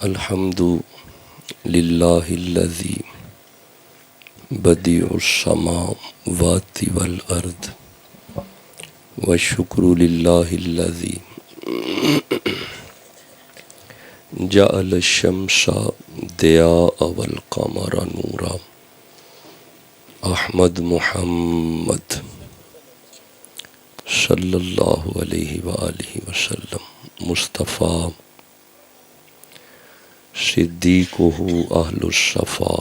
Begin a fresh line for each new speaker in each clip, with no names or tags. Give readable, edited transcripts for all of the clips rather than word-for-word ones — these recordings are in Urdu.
الحمد للہ الذی بدیع السماوات والارض والشکر للہ الذی جعل الشمس ضیاء والقمر نورا. احمد محمد صلی اللہ علیہ وآلہ وسلم مصطفیٰ صدیقہ اہل الصفا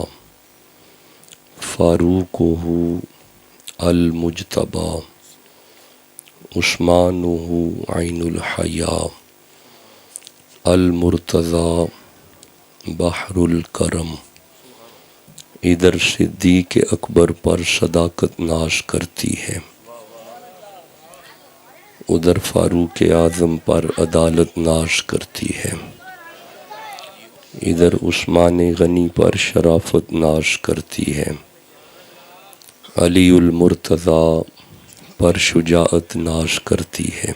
فاروقہ المجتبی عثمانہ عین الحیا المرتضی بحر الکرم. ادھر صدیق اکبر پر صداقت ناز کرتی ہے، ادھر فاروق اعظم پر عدالت ناز کرتی ہے، ادھر عثمان غنی پر شرافت ناز کرتی ہے، علی المرتضی پر شجاعت ناز کرتی ہے،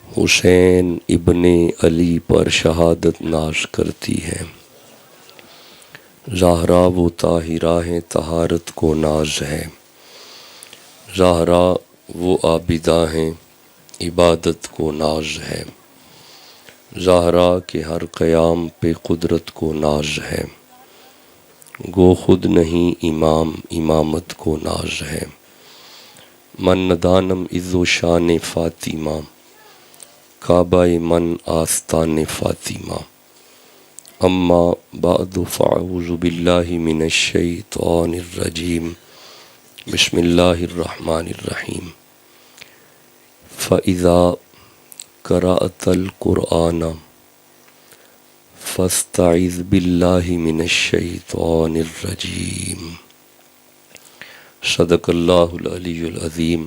حسین ابن علی پر شہادت ناز کرتی ہے، زہرا و طاہرہ ہیں طہارت کو ناز ہے، زہرا وہ عابدہ ہیں عبادت کو ناز ہے، زہرا کے ہر قیام پہ قدرت کو ناز ہے، گو خود نہیں امام امامت کو ناز ہے. من ندانم عز و شان فاطمہ کعبہ من آستان فاطمہ. اما بعد فاعوذ باللہ من الشیطان الرجیم. بسم اللہ الرحمن الرحیم. فَإِذَا قرأت القرآن فاستعذ باللہ من الشیطان الرجیم. صدق اللہ العلی العظیم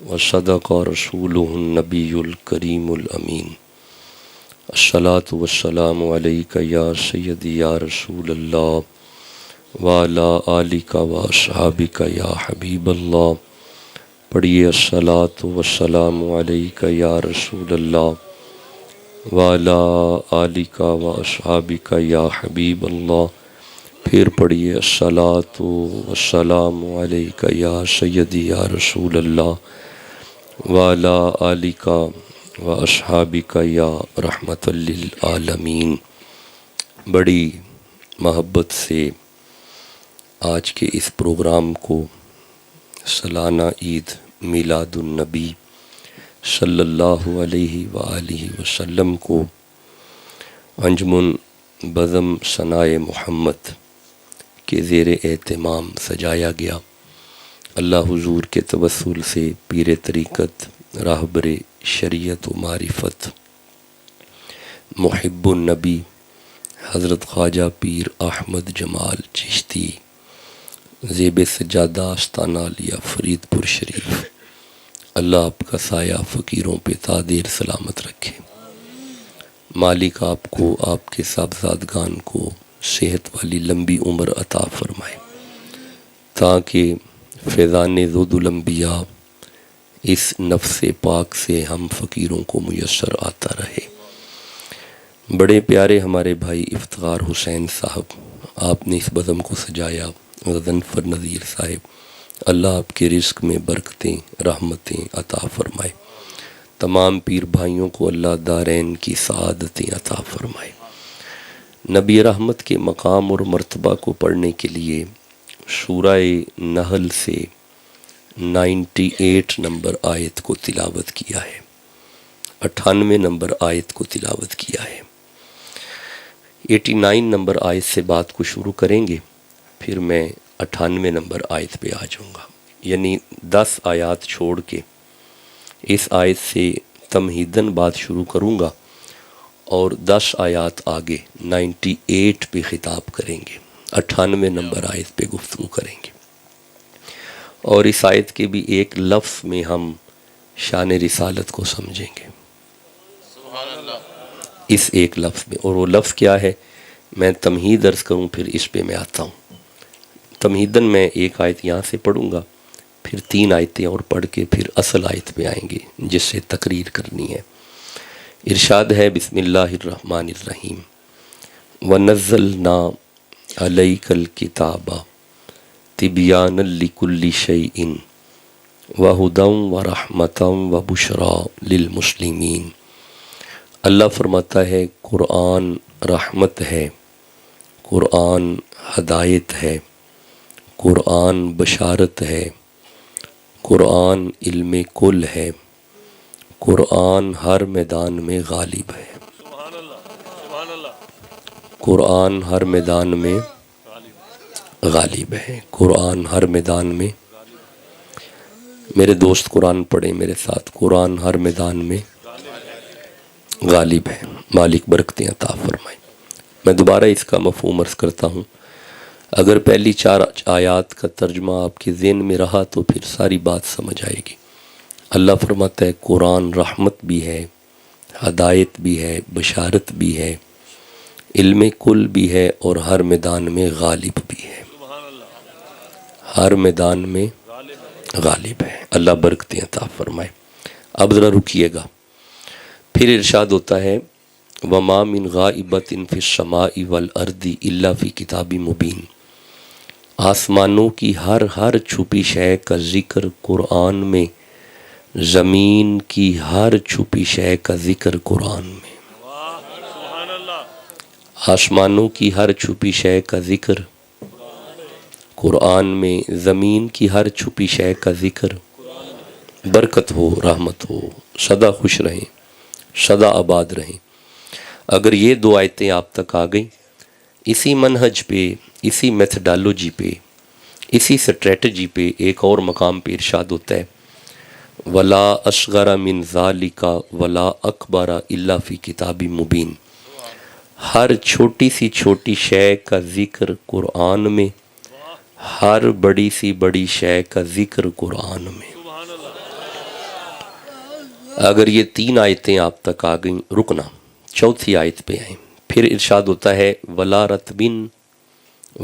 وصدق رسولہ النبی الکریم الامین. الصلاۃ والسلام علیک یا سیدی یا رسول اللہ وعلی آلک واصحابک یا حبیب اللہ. پڑھیے الصلاۃ والسلام علیک یا رسول اللہ وعلی آلک واصحابک یا حبیب اللہ. پھر پڑھیے الصلاۃ والسلام علیک یا سیدی یا رسول اللہ وعلی آلک واصحابک یا رحمۃ للعالمین. بڑی محبت سے آج کے اس پروگرام کو سالانہ عید میلاد النبی صلی اللہ علیہ وآلہ وسلم کو انجمن بزم ثنائے محمد کے زیر اہتمام سجایا گیا. اللہ حضور کے توسل سے پیر طریقت راہبر شریعت و معرفت محب النبی حضرت خواجہ پیر احمد جمال چشتی زیب سجادہ آستانہ عالیہ فرید پور شریف، اللہ آپ کا سایہ فقیروں پہ تا دیر سلامت رکھے. مالک آپ کو، آپ کے صاحبزادگان کو صحت والی لمبی عمر عطا فرمائے تاکہ فیضان ذود الانبیاء اس نفس پاک سے ہم فقیروں کو میسر آتا رہے. بڑے پیارے ہمارے بھائی افتخار حسین صاحب، آپ نے اس بزم کو سجایا. غضنفر نذیر صاحب، اللہ آپ کے رزق میں برکتیں رحمتیں عطا فرمائے. تمام پیر بھائیوں کو اللہ دارین کی سعادتیں عطا فرمائے. نبی رحمت کے مقام اور مرتبہ کو پڑھنے کے لیے سورہ نحل سے 98 نمبر آیت کو تلاوت کیا ہے، 98 نمبر آیت کو تلاوت کیا ہے. 89 نمبر آیت سے بات کو شروع کریں گے، پھر میں 98 نمبر آیت پہ آ جاؤں گا. یعنی 10 آیات چھوڑ کے اس آیت سے تمہیداً بات شروع کروں گا اور 10 آیات آگے 98 پہ خطاب کریں گے، 98 نمبر آیت پہ گفتگو کریں گے. اور اس آیت کے بھی ایک لفظ میں ہم شان رسالت کو سمجھیں گے، اس ایک لفظ میں. اور وہ لفظ کیا ہے میں تمہید عرض کروں پھر اس پہ میں آتا ہوں. تمہیداً میں ایک آیت یہاں سے پڑھوں گا، پھر 3 آیتیں اور پڑھ کے پھر اصل آیت پہ آئیں گے جس سے تقریر کرنی ہے. ارشاد ہے بسم اللہ الرحمن الرحیم وَنَزَّلْنَا عَلَيْكَ الْكِتَابَ تِبْيَانًا لِكُلِّ شَيْءٍ وَهُدًى وَرَحْمَةً وَبُشْرَى لِلْمُسْلِمِينَ۔ اللہ فرماتا ہے قرآن رحمت ہے، قرآن ہدایت ہے، قرآن بشارت ہے، قرآن علم کل ہے، قرآن ہر میدان میں غالب ہے، قرآن ہر میدان میں غالب ہے، قرآن ہر میدان میں۔ میرے دوست قرآن پڑھیں میرے ساتھ، قرآن ہر میدان میں غالب ہے۔ مالک برکتیں عطا فرمائے۔ میں دوبارہ اس کا مفہوم عرض کرتا ہوں، اگر پہلی 4 آیات کا ترجمہ آپ کے ذہن میں رہا تو پھر ساری بات سمجھ آئے گی۔ اللہ فرماتا ہے قرآن رحمت بھی ہے، ہدایت بھی ہے، بشارت بھی ہے، علم کل بھی ہے، اور ہر میدان میں غالب بھی ہے، ہر میدان میں غالب ہے۔ اللہ برکتیں عطا فرمائے۔ اب ذرا رکیے گا، پھر ارشاد ہوتا ہے وَمَا مِنْ غَائِبَةٍ فِي السَّمَاءِ وَالْأَرْضِ إِلَّا فِي كِتَابٍ مُبِينٍ۔ آسمانوں کی ہر چھپی شے کا ذکر قرآن میں، زمین کی ہر چھپی شے کا ذکر قرآن میں، آسمانوں کی ہر چھپی شے کا ذکر قرآن میں، زمین کی ہر چھپی شے کا ذکر۔ برکت ہو، رحمت ہو، سدا خوش رہیں، سدا آباد رہیں۔ اگر یہ 2 آیتیں آپ تک آ گئیں، اسی منہج پہ، اسی میتھڈالوجی پہ، اسی سٹریٹجی پہ ایک اور مقام پہ ارشاد ہوتا ہے وَلَا أَصْغَرَ مِنْ ذَلِكَ وَلَا أَكْبَرَ إِلَّا فِي كِتَابٍ مُبِينٍ۔ ہر چھوٹی سی چھوٹی شے کا ذکر قرآن میں، ہر بڑی سی بڑی شے کا ذکر قرآن میں۔ اگر یہ 3 آیتیں آپ تک آ گئیں، رکنا، 4تھی آیت پہ آئیں۔ پھر ارشاد ہوتا ہے وَلَا رَطْبٍ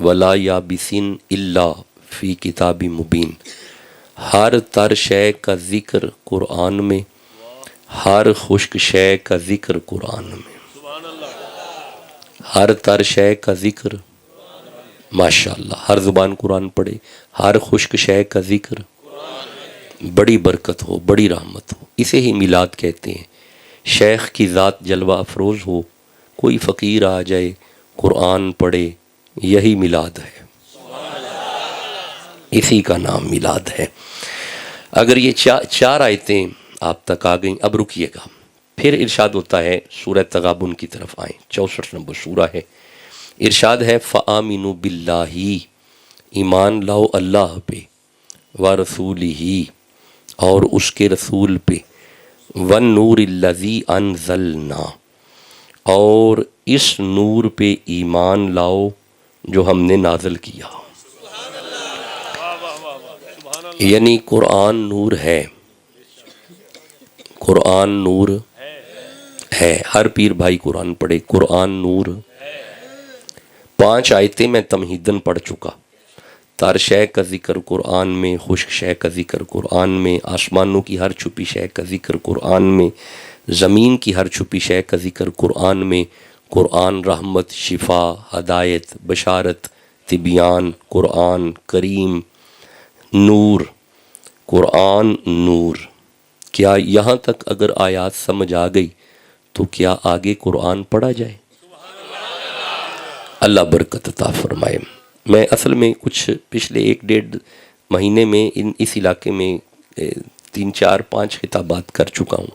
وَلَا يَابِسٍ إِلَّا فِي كِتَابٍ مُبِينٍ۔ ہر تر شے کا ذکر قرآن میں، ہر خشک شے کا ذکر قرآن میں، ہر تر شے کا ذکر، ماشاءاللہ، ہر زبان قرآن پڑھے، ہر خشک شے کا ذکر، بڑی برکت ہو، بڑی رحمت ہو۔ اسے ہی میلاد کہتے ہیں۔ شیخ کی ذات جلوہ افروز ہو، کوئی فقیر آ جائے، قرآن پڑھے، یہی میلاد ہے، اسی کا نام میلاد ہے۔ اگر یہ 4 آیتیں آپ تک آ گئیں، اب رکیے گا، پھر ارشاد ہوتا ہے سورہ تغابن کی طرف آئیں، 64 نمبر سورہ ہے۔ ارشاد ہے فَآمِنُوا بِاللَّهِ، ایمان لاؤ اللہ پہ، وَرَسُولِهِ، اور اس کے رسول پہ، وَالنُّورِ الَّذِي أَنزَلْنَا، اور اس نور پہ ایمان لاؤ جو ہم نے نازل کیا۔ یعنی قرآن نور ہے، قرآن نور ہے۔ ہر پیر بھائی قرآن پڑھے، قرآن نور۔ 5 آیتیں میں تمہیدن پڑھ چکا۔ تر شے کا ذکر قرآن میں، خشک شے کا ذکر قرآن میں، آسمانوں کی ہر چھپی شے کا ذکر قرآن میں، زمین کی ہر چھپی شے کا ذکر قرآن میں۔ قرآن رحمت، شفا، ہدایت، بشارت، تبیان، قرآن کریم، نور، قرآن نور۔ کیا یہاں تک اگر آیات سمجھ آ گئی تو کیا آگے قرآن پڑھا جائے؟ اللہ برکت عطا فرمائے۔ میں اصل میں کچھ پچھلے 1-1.5 مہینے میں اس علاقے میں 3, 4, 5 خطابات کر چکا ہوں،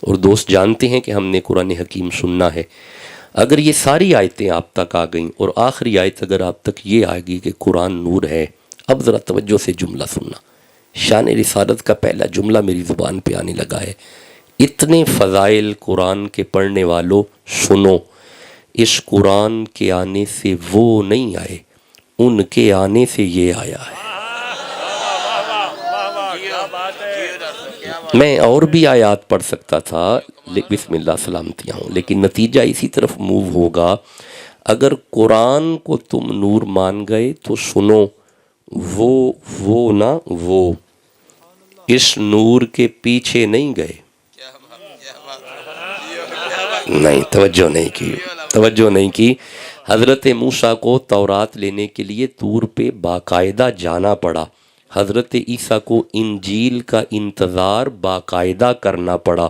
اور دوست جانتے ہیں کہ ہم نے قرآن حکیم سننا ہے۔ اگر یہ ساری آیتیں آپ تک آ گئیں اور آخری آیت اگر آپ تک یہ آ گئی کہ قرآن نور ہے، اب ذرا توجہ سے جملہ سننا۔ شان رسالت کا پہلا جملہ میری زبان پہ آنے لگا ہے، اتنے فضائل قرآن کے پڑھنے والوں سنو، اس قرآن کے آنے سے وہ نہیں آئے، ان کے آنے سے یہ آیا ہے۔ میں اور بھی آیات پڑھ سکتا تھا، بسم اللہ سلامتیاں ہوں، لیکن نتیجہ اسی طرف موو ہوگا۔ اگر قرآن کو تم نور مان گئے تو سنو، وہ اس نور کے پیچھے نہیں گئے، نہیں، توجہ نہیں کی. حضرت موسیٰ کو تورات لینے کے لیے طور پہ باقاعدہ جانا پڑا. حضرت عیسیٰ کو انجیل کا انتظار باقاعدہ کرنا پڑا.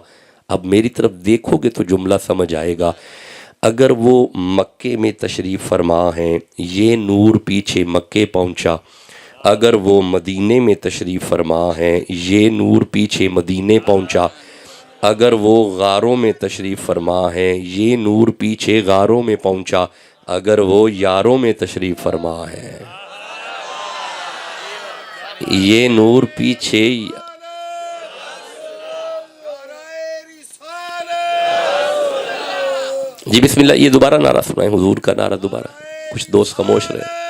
اب میری طرف دیکھو گے تو جملہ سمجھ آئے گا. اگر وہ مکے میں تشریف فرما ہیں، یہ نور پیچھے مکے پہنچا. اگر وہ مدینے میں تشریف فرما ہیں، یہ نور پیچھے مدینے پہنچا. اگر وہ غاروں میں تشریف فرما ہیں، یہ نور پیچھے غاروں میں پہنچا. اگر وہ یاروں میں تشریف فرما ہے، یہ نور پیچھے. جی بسم اللہ. یہ دوبارہ نعرہ سنائیں، حضور کا نعرہ دوبارہ. کچھ دوست خاموش رہے.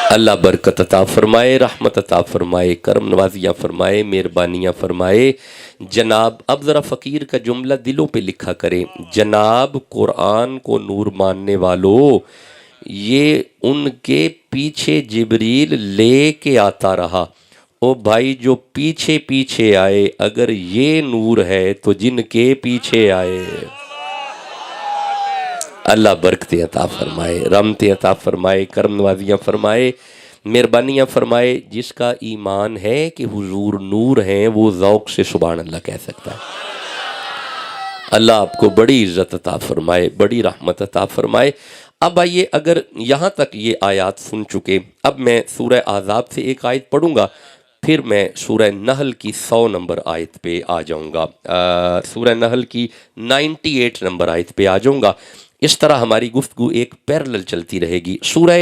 اللہ برکت عطا فرمائے، رحمت عطا فرمائے، کرم نوازیاں فرمائے، مہربانیاں فرمائے. جناب اب ذرا فقیر کا جملہ دلوں پہ لکھا کریں. جناب قرآن کو نور ماننے والو، یہ ان کے پیچھے جبریل لے کے آتا رہا. او بھائی جو پیچھے پیچھے آئے، اگر یہ نور ہے تو جن کے پیچھے آئے. اللہ برکتیں عطا فرمائے، رحمتیں عطا فرمائے، کرم نوازیاں فرمائے، مہربانیاں فرمائے. جس کا ایمان ہے کہ حضور نور ہیں، وہ ذوق سے سبحان اللہ کہہ سکتا ہے. اللہ آپ کو بڑی عزت عطا فرمائے، بڑی رحمت عطا فرمائے. اب آئیے، اگر یہاں تک یہ آیات سن چکے، اب میں سورہ احزاب سے ایک آیت پڑھوں گا، پھر میں سورہ نحل کی 100 نمبر آیت پہ آ جاؤں گا. سورہ نحل کی 98 نمبر آیت پہ آ جاؤں گا. اس طرح ہماری گفتگو ایک پیرلل چلتی رہے گی. سورہ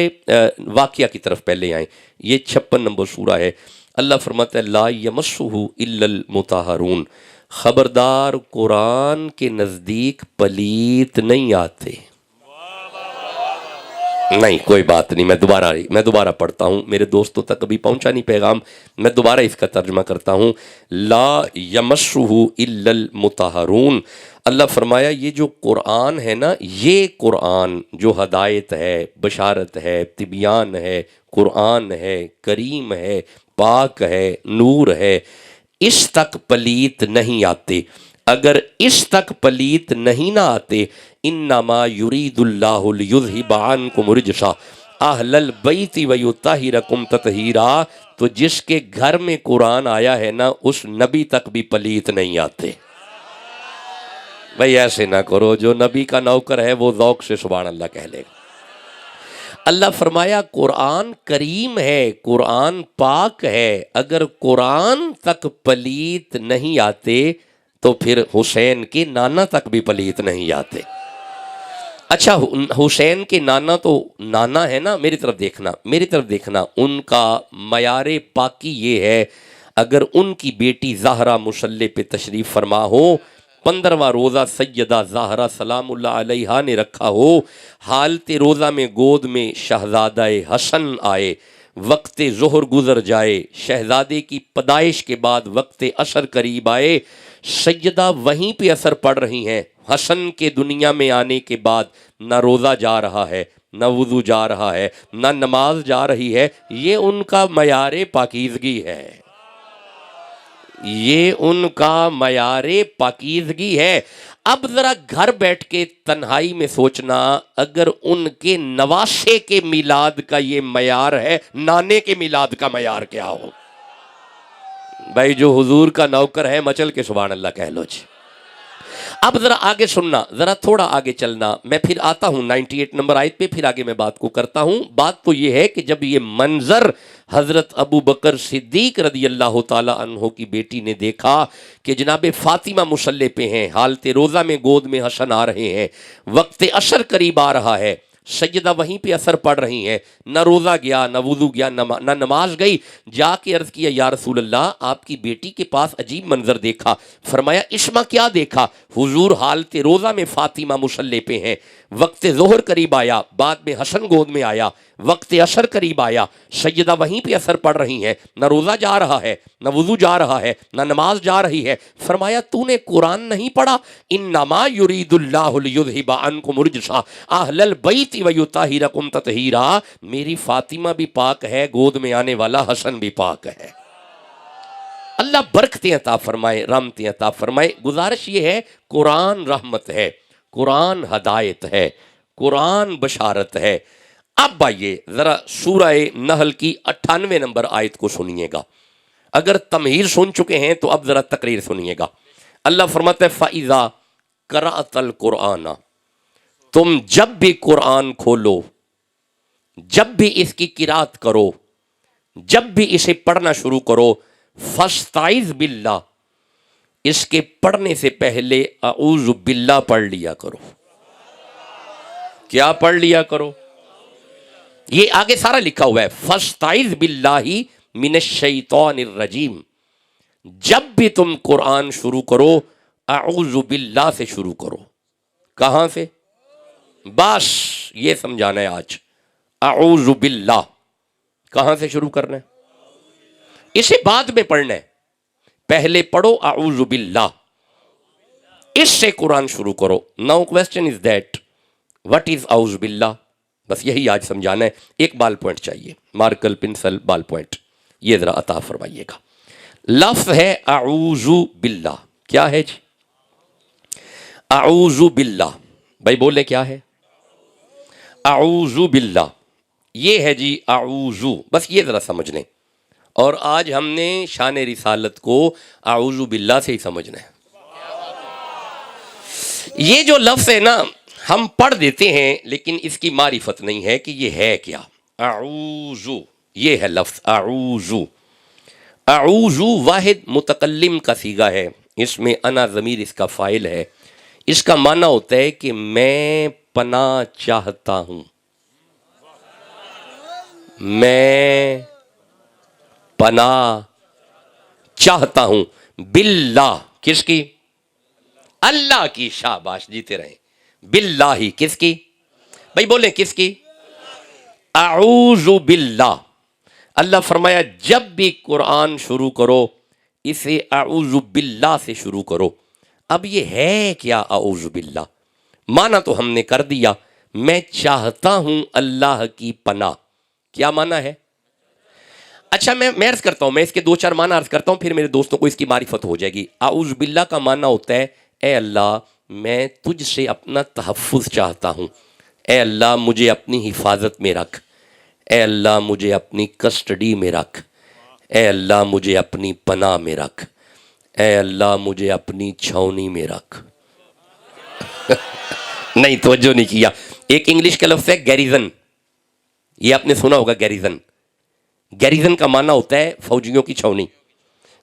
واقعہ کی طرف پہلے آئیں. یہ 56 نمبر سورہ ہے. اللہ فرماتا ہے لا یمسہ الا المطہرون، خبردار قرآن کے نزدیک پلیت نہیں آتے. نہیں کوئی بات نہیں، میں دوبارہ پڑھتا ہوں. میرے دوستوں تک ابھی پہنچا نہیں پیغام، میں دوبارہ اس کا ترجمہ کرتا ہوں. لا یمسہ الا المطہرون. اللہ فرمایا یہ جو قرآن ہے نا، یہ قرآن جو ہدایت ہے، بشارت ہے، تبیان ہے، قرآن ہے، کریم ہے، پاک ہے، نور ہے، اس تک پلیت نہیں آتے. اگر اس تک پلیت نہیں نہ آتے، انما یرید اللہ لیذھب عنکم الرجس اہل البیت ویطہرکم تطہیرا. تو جس کے گھر میں قرآن آیا ہے نا، اس نبی تک بھی پلیت نہیں آتے. بھئی ایسے نہ کرو، جو نبی کا نوکر ہے وہ ذوق سے سبحان اللہ کہہ لے گا. اللہ فرمایا قرآن کریم ہے، قرآن پاک ہے. اگر قرآن تک پلیت نہیں آتے تو پھر حسین کے نانا تک بھی پلیت نہیں آتے. اچھا حسین کے نانا تو نانا ہے نا، میری طرف دیکھنا. ان کا معیار پاکی یہ ہے، اگر ان کی بیٹی زہرا مصلی پہ تشریف فرما ہو، 15واں روزہ سیدہ زہرا سلام اللہ علیہا نے رکھا ہو، حالت روزہ میں گود میں شہزادہ حسن آئے، وقت ظہر گزر جائے، شہزادے کی پیدائش کے بعد وقت عصر قریب آئے، سیدہ وہیں پہ اثر پڑ رہی ہیں. حسن کے دنیا میں آنے کے بعد نہ روزہ جا رہا ہے، نہ وضو جا رہا ہے، نہ نماز جا رہی ہے. یہ ان کا معیار پاکیزگی ہے، یہ ان کا معیار پاکیزگی ہے. اب ذرا گھر بیٹھ کے تنہائی میں سوچنا، اگر ان کے نواسے کے میلاد کا یہ معیار ہے، نانے کے میلاد کا معیار کیا ہو؟ بھائی جو حضور کا نوکر ہے، مچل کے سبحان اللہ کہہ لو جی. اب ذرا آگے سننا، ذرا تھوڑا آگے چلنا. میں پھر آتا ہوں 98 نمبر آیت پہ، پھر آگے میں بات کو کرتا ہوں. بات تو یہ ہے کہ جب یہ منظر حضرت ابو بکر صدیق رضی اللہ تعالی عنہ کی بیٹی نے دیکھا کہ جناب فاطمہ مصلی پہ ہیں، حالت روزہ میں گود میں حسن آ رہے ہیں، وقت عصر قریب آ رہا ہے، سیدہ وہیں پہ اثر پڑ رہی ہیں، نہ روزہ گیا، نہ وضو گیا، نہ نماز گئی، جا کے عرض کیا یا رسول اللہ، آپ کی بیٹی کے پاس عجیب منظر دیکھا. فرمایا اسما کیا دیکھا؟ حضور حالت روزہ میں فاطمہ مصلی پہ ہیں، وقت ظہر قریب آیا، بعد میں حسن گود میں آیا، وقت عصر قریب آیا، سیدہ وہیں پہ اثر پڑ رہی ہیں، نہ روزہ جا رہا ہے، نہ وضو جا رہا ہے، نہ نماز جا رہی ہے. فرمایا تو نے قرآن نہیں پڑھا؟ انما یرید اللہ لیذھب عنکم الرجس اہل البیت ویطہرکم تطہیرا. میری فاطمہ بھی پاک ہے، گود میں آنے والا حسن بھی پاک ہے. اللہ اللہ برکتیں عطا فرمائے، رحمتیں عطا فرمائے۔ گزارش یہ ہے، قرآن رحمت ہے، قرآن ہدایت ہے، قرآن بشارت ہے۔ اب آئیے ذرا سورہ نحل کی 98 نمبر آیت کو سنیے گا۔ اگر تمہید سن چکے ہیں تو اب ذرا تقریر سنیے گا۔ اللہ فرماتا ہے فَإِذَا قَرَأْتَ الْقُرْآنَ، تم جب بھی قرآن کھولو، جب بھی اس کی قرات کرو، جب بھی اسے پڑھنا شروع کرو، فَاسْتَعِذْ بِاللَّهِ، اس کے پڑھنے سے پہلے اعوذ باللہ پڑھ لیا کرو۔ کیا پڑھ لیا کرو؟ یہ آگے سارا لکھا ہوا ہے، فَاسْتَعِذْ بِاللَّهِ مِنَ الشَّيْطَانِ الرَّجِيمِ، جب بھی تم قرآن شروع کرو اعوذ باللہ سے شروع کرو۔ کہاں سے؟ بس یہ سمجھانا ہے آج، اعوذ باللہ کہاں سے شروع کرنا ہے؟ اسے بعد میں پڑھنا ہے، پہلے پڑھو اعوذ باللہ، اس سے قرآن شروع کرو۔ Now question is that what is اعوذ باللہ؟ بس یہی آج سمجھانا ہے۔ ایک بال پوائنٹ چاہیے، مارکل پنسل بال پوائنٹ، یہ ذرا عطا فرمائیے گا۔ لفظ ہے اعوذ باللہ، کیا ہے جی؟ اعوذ باللہ، بھائی بولے کیا ہے؟ اعوذ باللہ، یہ ہے جی اعوذ، بس یہ ذرا سمجھ لیں۔ اور آج ہم نے شان رسالت کو اعوذ باللہ سے ہی سمجھنا ہے۔ یہ جو لفظ ہے نا، ہم پڑھ دیتے ہیں لیکن اس کی معرفت نہیں ہے کہ یہ ہے کیا۔ اعوذ، یہ ہے لفظ اعوذ۔ اعوذ واحد متکلم کا صیغہ ہے، اس میں انا ضمیر اس کا فاعل ہے۔ اس کا معنی ہوتا ہے کہ میں پناہ چاہتا ہوں، میں پناہ چاہتا ہوں، باللہ، کس کی؟ اللہ کی، شاباش، جیتے رہیں، باللہ، کس کی؟ بھائی بولیں کس کی؟ اعوذ باللہ۔ اللہ فرمایا جب بھی قرآن شروع کرو اسے اعوذ باللہ سے شروع کرو۔ اب یہ ہے کیا اعوذ باللہ؟ معنی تو ہم نے کر دیا، میں چاہتا ہوں اللہ کی پناہ۔ کیا معنی ہے؟ اچھا میں عرض کرتا ہوں، میں اس کے دو چار معنی عرض کرتا ہوں، پھر میرے دوستوں کو اس کی معرفت ہو جائے گی۔ اعوذ باللہ کا معنی ہوتا ہے اے اللہ میں تجھ سے اپنا تحفظ چاہتا ہوں، اے اللہ مجھے اپنی حفاظت میں رکھ، اے اللہ مجھے اپنی کسٹڈی میں رکھ، اے اللہ مجھے اپنی پناہ میں رکھ، اے اللہ مجھے اپنی چھاؤنی میں رکھ۔ نہیں توجہ نہیں کیا۔ ایک انگلش کا لفظ ہے گیریزن، یہ آپ نے سنا ہوگا گیریزن۔ گیریزن کا معنی ہوتا ہے فوجیوں کی چھاؤنی،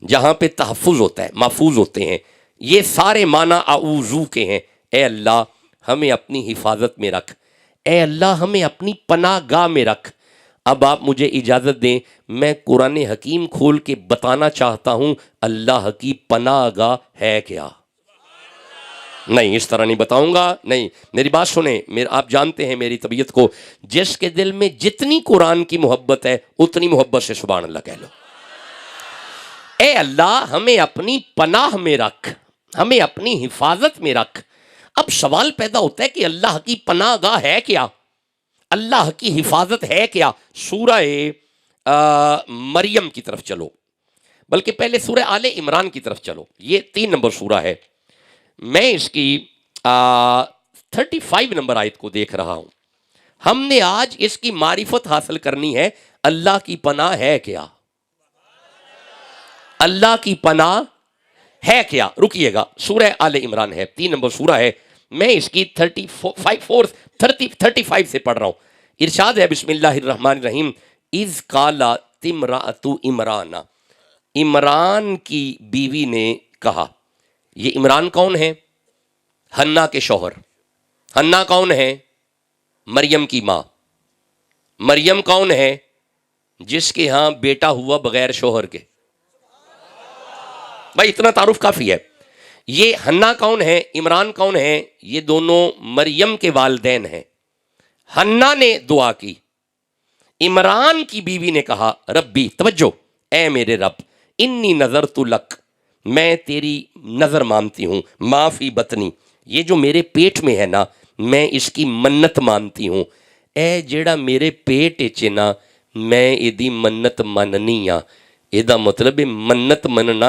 جہاں پہ تحفظ ہوتا ہے، محفوظ ہوتے ہیں۔ یہ سارے معنی اعوذ کے ہیں، اے اللہ ہمیں اپنی حفاظت میں رکھ، اے اللہ ہمیں اپنی پناہ گاہ میں رکھ۔ اب آپ مجھے اجازت دیں، میں قرآن حکیم کھول کے بتانا چاہتا ہوں اللہ کی پناہ گاہ ہے کیا؟ نہیں اس طرح نہیں بتاؤں گا، نہیں، میری بات سنیں، آپ جانتے ہیں میری طبیعت کو، جس کے دل میں جتنی قرآن کی محبت ہے اتنی محبت سے سبحان اللہ کہہ لو۔ اے اللہ ہمیں اپنی پناہ میں رکھ، ہمیں اپنی حفاظت میں رکھ۔ اب سوال پیدا ہوتا ہے کہ اللہ کی پناہ گاہ ہے کیا؟ اللہ کی حفاظت ہے کیا؟ سورہ مریم کی طرف چلو، بلکہ پہلے سورہ آل عمران کی طرف چلو، یہ 3 نمبر سورہ ہے۔ میں اس کی 35 نمبر آیت کو دیکھ رہا ہوں۔ ہم نے آج اس کی معرفت حاصل کرنی ہے، اللہ کی پناہ ہے کیا؟ اللہ کی پناہ ہے کیا؟ رکیے گا، سورہ آل عمران ہے، 3 نمبر سورہ ہے، میں اس کی 35 سے پڑھ رہا ہوں۔ ارشاد ہے بسم اللہ الرحمن الرحیم، اذ قالت امرأۃ عمران، عمران کی بیوی نے کہا۔ یہ عمران کون ہے؟ حنا کے شوہر۔ حنا کون ہے؟ مریم کی ماں۔ مریم کون ہے؟ جس کے ہاں بیٹا ہوا بغیر شوہر کے۔ بھائی اتنا تعارف کافی ہے۔ یہ حنا کون ہے؟ عمران کون ہے؟ یہ دونوں مریم کے والدین ہیں۔ حنا نے دعا کی، عمران کی بیوی نے کہا ربی، توجہ، اے میرے رب، انی نظرت لک، میں تیری نظر مانتی ہوں، ما فی بطنی، یہ جو میرے پیٹ میں ہے نا میں اس کی منت مانتی ہوں، اے جیڑا میرے پیٹ اچ نا میں ایدی منت مننی ہاں، ਇਹਦਾ ਮਤਲਬ ਇਹ ਮੰਨਤ ਮੰਨਣਾ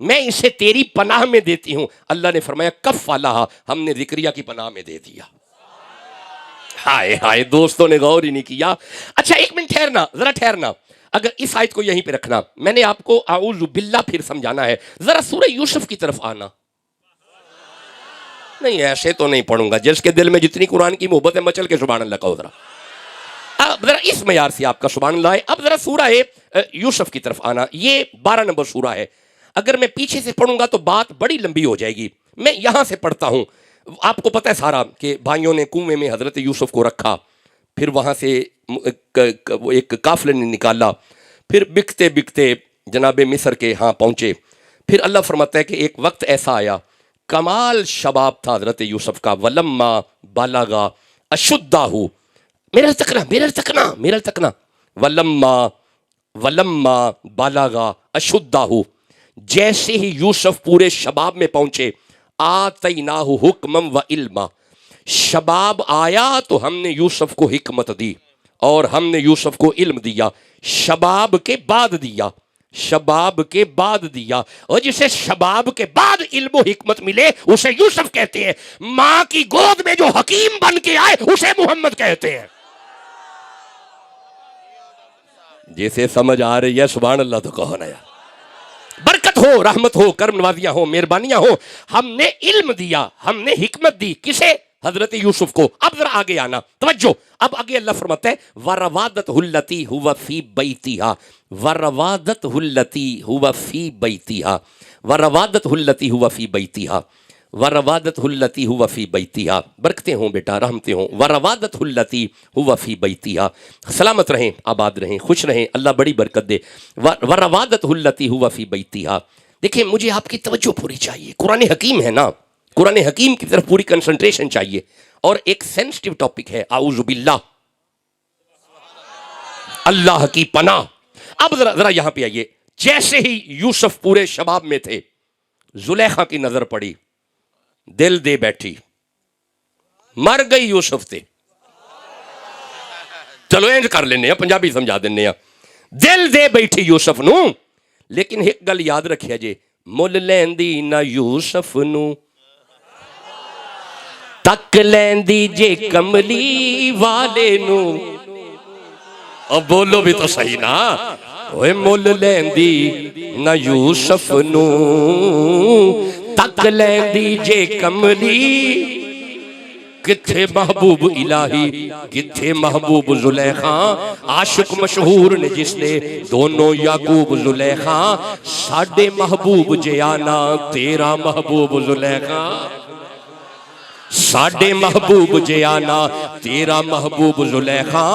میں اسے تیری پناہ میں دیتی ہوں. اللہ نے فرمایا کفلھا، ہم نے ذکریہ کی پناہ میں دے دیا. ہائے ہائے، دوستوں نے غور ہی نہیں کیا. اچھا ایک منٹ ٹھہرنا، ذرا ٹھہرنا. اگر اس آیت کو یہیں پہ رکھنا، میں نے آپ کو اعوذ باللہ پھر سمجھانا ہے. ذرا سورہ یوسف کی طرف آنا. نہیں ایسے تو نہیں پڑھوں گا، جس کے دل میں جتنی قرآن کی محبت ہے مچل کے سبحان اللہ کہو ذرا. اب ذرا اس معیار سے آپ کا سبحان اللہ ہے. اب ذرا سورہ یوسف کی طرف آنا. یہ 12 نمبر سورہ ہے. اگر میں پیچھے سے پڑھوں گا تو بات بڑی لمبی ہو جائے گی. میں یہاں سے پڑھتا ہوں. آپ کو پتہ ہے سارا کہ بھائیوں نے کنویں میں حضرت یوسف کو رکھا، پھر وہاں سے ایک قافلے نے نکالا، پھر بکتے بکتے جناب مصر کے ہاں پہنچے. پھر اللہ فرماتا ہے کہ ایک وقت ایسا آیا، کمال شباب تھا حضرت یوسف کا. ولما بالغا اشدہ، میرا تکنا ولما بالغا اشدہ، جیسے ہی یوسف پورے شباب میں پہنچے، آتیناہ حکما و علما، شباب آیا تو ہم نے یوسف کو حکمت دی اور ہم نے یوسف کو علم دیا. شباب کے بعد دیا، اور جسے شباب کے بعد علم و حکمت ملے اسے یوسف کہتے ہیں. ماں کی گود میں جو حکیم بن کے آئے اسے محمد کہتے ہیں. جسے سمجھ آ رہی ہے سبحان اللہ تو کہو نا یار. برکت ہو، رحمت ہو، کرم نوازیاں ہو، مہربانیاں ہو. ہم نے علم دیا، ہم نے حکمت دی. کسے؟ حضرت یوسف کو. اب ذرا آگے آنا، توجہ. اب آگے اللہ فرماتا ہے وَرَوَادَتْهُ الَّتِي هُوَ فِي بَيْتِهَا، وَرَوَادَتْهُ الَّتِي هُوَ فِي بَيْتِهَا، وَرَوَادَتْهُ الَّتِي هُوَ فِي بَيْتِهَا، وَرَوَادَتْهُ الَّتِي هُوَ فِي بَيْتِهَا. برکتیں ہوں بیٹا، رحمتیں ہوں. وَرَوَادَتْهُ الَّتِي هُوَ فِي بَيْتِهَا. سلامت رہیں، آباد رہیں، خوش رہیں، اللہ بڑی برکت دے. وَرَوَادَتْهُ الَّتِي هُوَ فِي بَيْتِهَا. دیکھیں مجھے آپ کی توجہ پوری چاہیے. قرآن حکیم ہے نا، قرآن حکیم کی طرف پوری کنسنٹریشن چاہیے. اور ایک سینسٹیو ٹاپک ہے، اعوذ باللہ، اللہ کی پناہ. اب ذرا یہاں پہ آئیے. جیسے ہی یوسف پورے شباب میں تھے، زلیخا کی نظر پڑی، دل دے بیٹھی، مر گئی یوسف تے. چلو اینج کر لینے ہیں، پنجابی سمجھا دینے ہیں. دل دے بیٹھی یوسف نو. لیکن ایک گل یاد رکھیا جے، مل لیندی نہ یوسف نو، تک لیندی جے کملی والے نو. اب بولو بھی تو صحیح نا. اوے مل لیندی نہ یوسف نو، تک لیندی جے کملی. کتھے محبوب الہی، کتھے محبوب زلیخا. عاشق مشہور نے جس نے دونوں یعقوب زلیخا. ساڈے محبوب جیانا تیرا محبوب زلیخا، ساڈے محبوب جیانا تیرا محبوب زلیخا.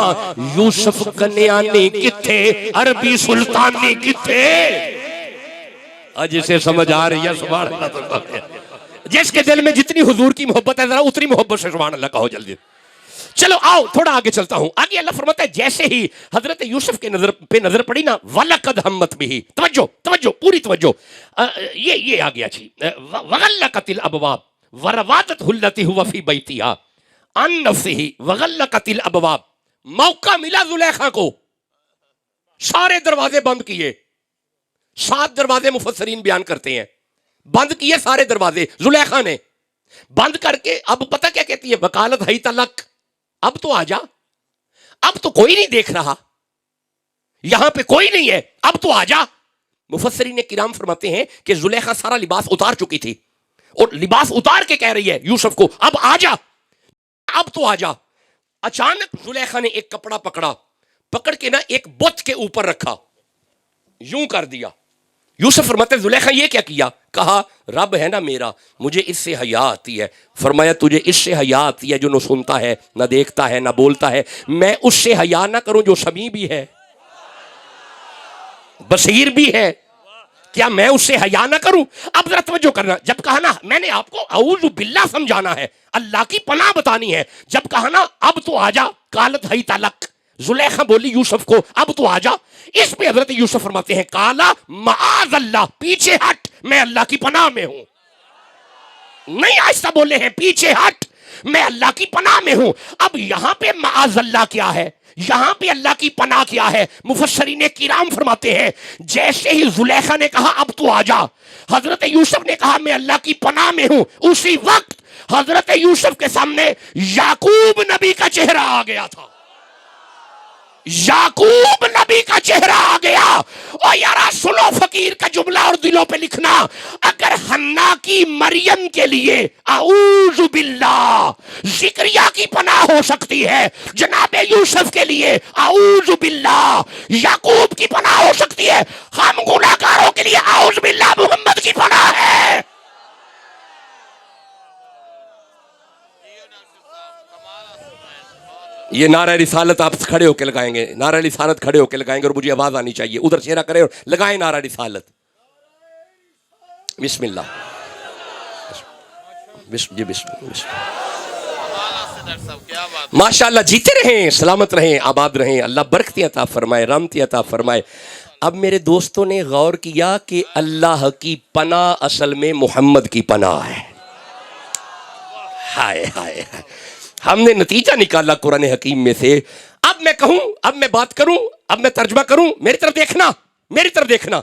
یوسف کنیانی کتھے، عربی سلطانی کتھے. جسے سمجھ آ رہی ہے سبحان اللہ تو کہتے ہیں. جس کے دل میں جتنی حضور کی محبت ہے ذرا اتنی محبت سے سبحان اللہ کہو جلدی. چلو آؤ تھوڑا آگے چلتا ہوں. آگے اللہ فرماتا ہے جیسے ہی حضرت یوسف کے پہ نظر پڑی نا، وَلَقَدْ ہَمَّتْ بِهِ. توجہ پوری توجہ. یہ آ گیا جی. وَغَلَّقَتِ الْأَبْوَابِ وَرَوَادَتْهُ الَّتِي هُوَ فِي بَيْتِهَا عَن نَفْسِهِ وَغَلَّقَتِ الْأَبْوَابِ. موقع ملا زلیخا کو، سارے دروازے بند کیے. 7 دروازے مفسرین بیان کرتے ہیں، بند کیے سارے دروازے زلیخا نے. بند کر کے اب پتہ کیا کہتی ہے، وکالت ہے تلک، اب تو آ جا، اب تو کوئی نہیں دیکھ رہا، یہاں پہ کوئی نہیں ہے، اب تو آ جا. مفسرین کرام فرماتے ہیں کہ زلیخا سارا لباس اتار چکی تھی اور لباس اتار کے کہہ رہی ہے یوسف کو اب آ جا، اب تو آ جا. اچانک زلیخا نے ایک کپڑا پکڑ کے نا ایک بت کے اوپر رکھا، یوں کر دیا. یوسف فرماتے ہیں زلیخا یہ کیا کیا؟ کہا رب ہے نا میرا، مجھے اس سے حیا آتی ہے. فرمایا تجھے اس سے حیا آتی ہے جو نہ سنتا ہے، نہ دیکھتا ہے، نہ بولتا ہے. میں اس سے حیا نہ کروں جو سمیع بھی ہے، بصیر بھی ہے، کیا میں اس سے حیا نہ کروں؟ اب ذرا توجہ کرنا. جب کہا نا میں نے آپ کو اعوذ باللہ سمجھانا ہے، اللہ کی پناہ بتانی ہے. جب کہا نا اب تو آ جا، قالت حیت لک، زلیخا بولی یوسف کو اب تو آ جا. اس پہ حضرت یوسف فرماتے ہیں کالا معاذ اللہ، پیچھے ہٹ، میں اللہ کی پناہ میں ہوں. نہیں آہستہ بولے ہیں، پیچھے ہٹ، میں اللہ کی پناہ میں ہوں. اب یہاں پہ معاذ اللہ کیا ہے؟
یہاں پہ اللہ کی پناہ کیا ہے؟ مفسرین کرام فرماتے ہیں جیسے ہی زلیخا نے کہا اب تو آ جا، حضرت یوسف نے کہا میں اللہ کی پناہ میں ہوں، اسی وقت حضرت یوسف کے سامنے یعقوب نبی کا چہرہ آ گیا تھا، یعقوب نبی کا چہرہ آ گیا۔ اور یارا سنو فقیر کا جملہ اور دلوں پہ لکھنا، اگر حنا کی مریم کے لیے اعوذ باللہ زکریا کی پناہ ہو سکتی ہے، جناب یوسف کے لیے اعوذ باللہ یعقوب کی پناہ ہو سکتی ہے، ہم گناہگاروں کے لیے اعوذ باللہ محمد کی پناہ ہے۔
یہ نعرہ رسالت آپ کھڑے ہو کے لگائیں گے، نعرہ رسالت کھڑے ہو کے لگائیں گے، اور مجھے آواز آنی چاہیے، ادھر چہرہ کریں اور لگائیں نعرہ رسالت۔ بسم اللہ، بسم اللہ۔ ماشاءاللہ، جیتے رہیں، سلامت رہیں، آباد رہیں، اللہ برکتیں عطا فرمائے، رحمتیں عطا فرمائے۔ اب میرے دوستوں نے غور کیا کہ اللہ کی پناہ اصل میں محمد کی پناہ ہے۔ ہائے ہائے، ہم نے نتیجہ نکالا قرآن حکیم میں سے۔ اب میں کہوں، اب میں بات کروں، اب میں ترجمہ کروں، میری طرف دیکھنا، میری طرف دیکھنا۔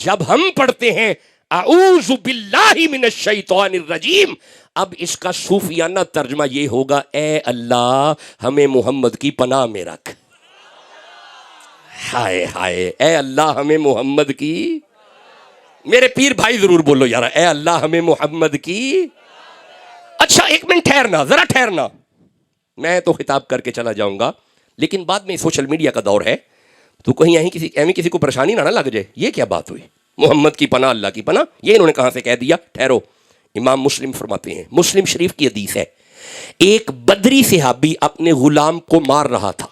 جب ہم پڑھتے ہیں اعوذ باللہ من الشیطان الرجیم، اب اس کا صوفیانہ ترجمہ یہ ہوگا اے اللہ ہمیں محمد کی پناہ میں رکھ۔ ہائے ہائے، اے اللہ ہمیں محمد کی، میرے پیر بھائی ضرور بولو یار، اے اللہ ہمیں محمد کی۔ اچھا ایک منٹ ٹھہرنا، ذرا ٹھہرنا، میں تو خطاب کر کے چلا جاؤں گا، لیکن بعد میں سوشل میڈیا کا دور ہے تو کہیں کسی کو پریشانی نہ لگ جائے، یہ کیا بات ہوئی؟ محمد کی پناہ، اللہ کی پناہ، یہ انہوں نے کہاں سے کہہ دیا؟ ٹھہرو، امام مسلم فرماتے ہیں، مسلم شریف کی حدیث ہے، ایک بدری صحابی اپنے غلام کو مار رہا تھا،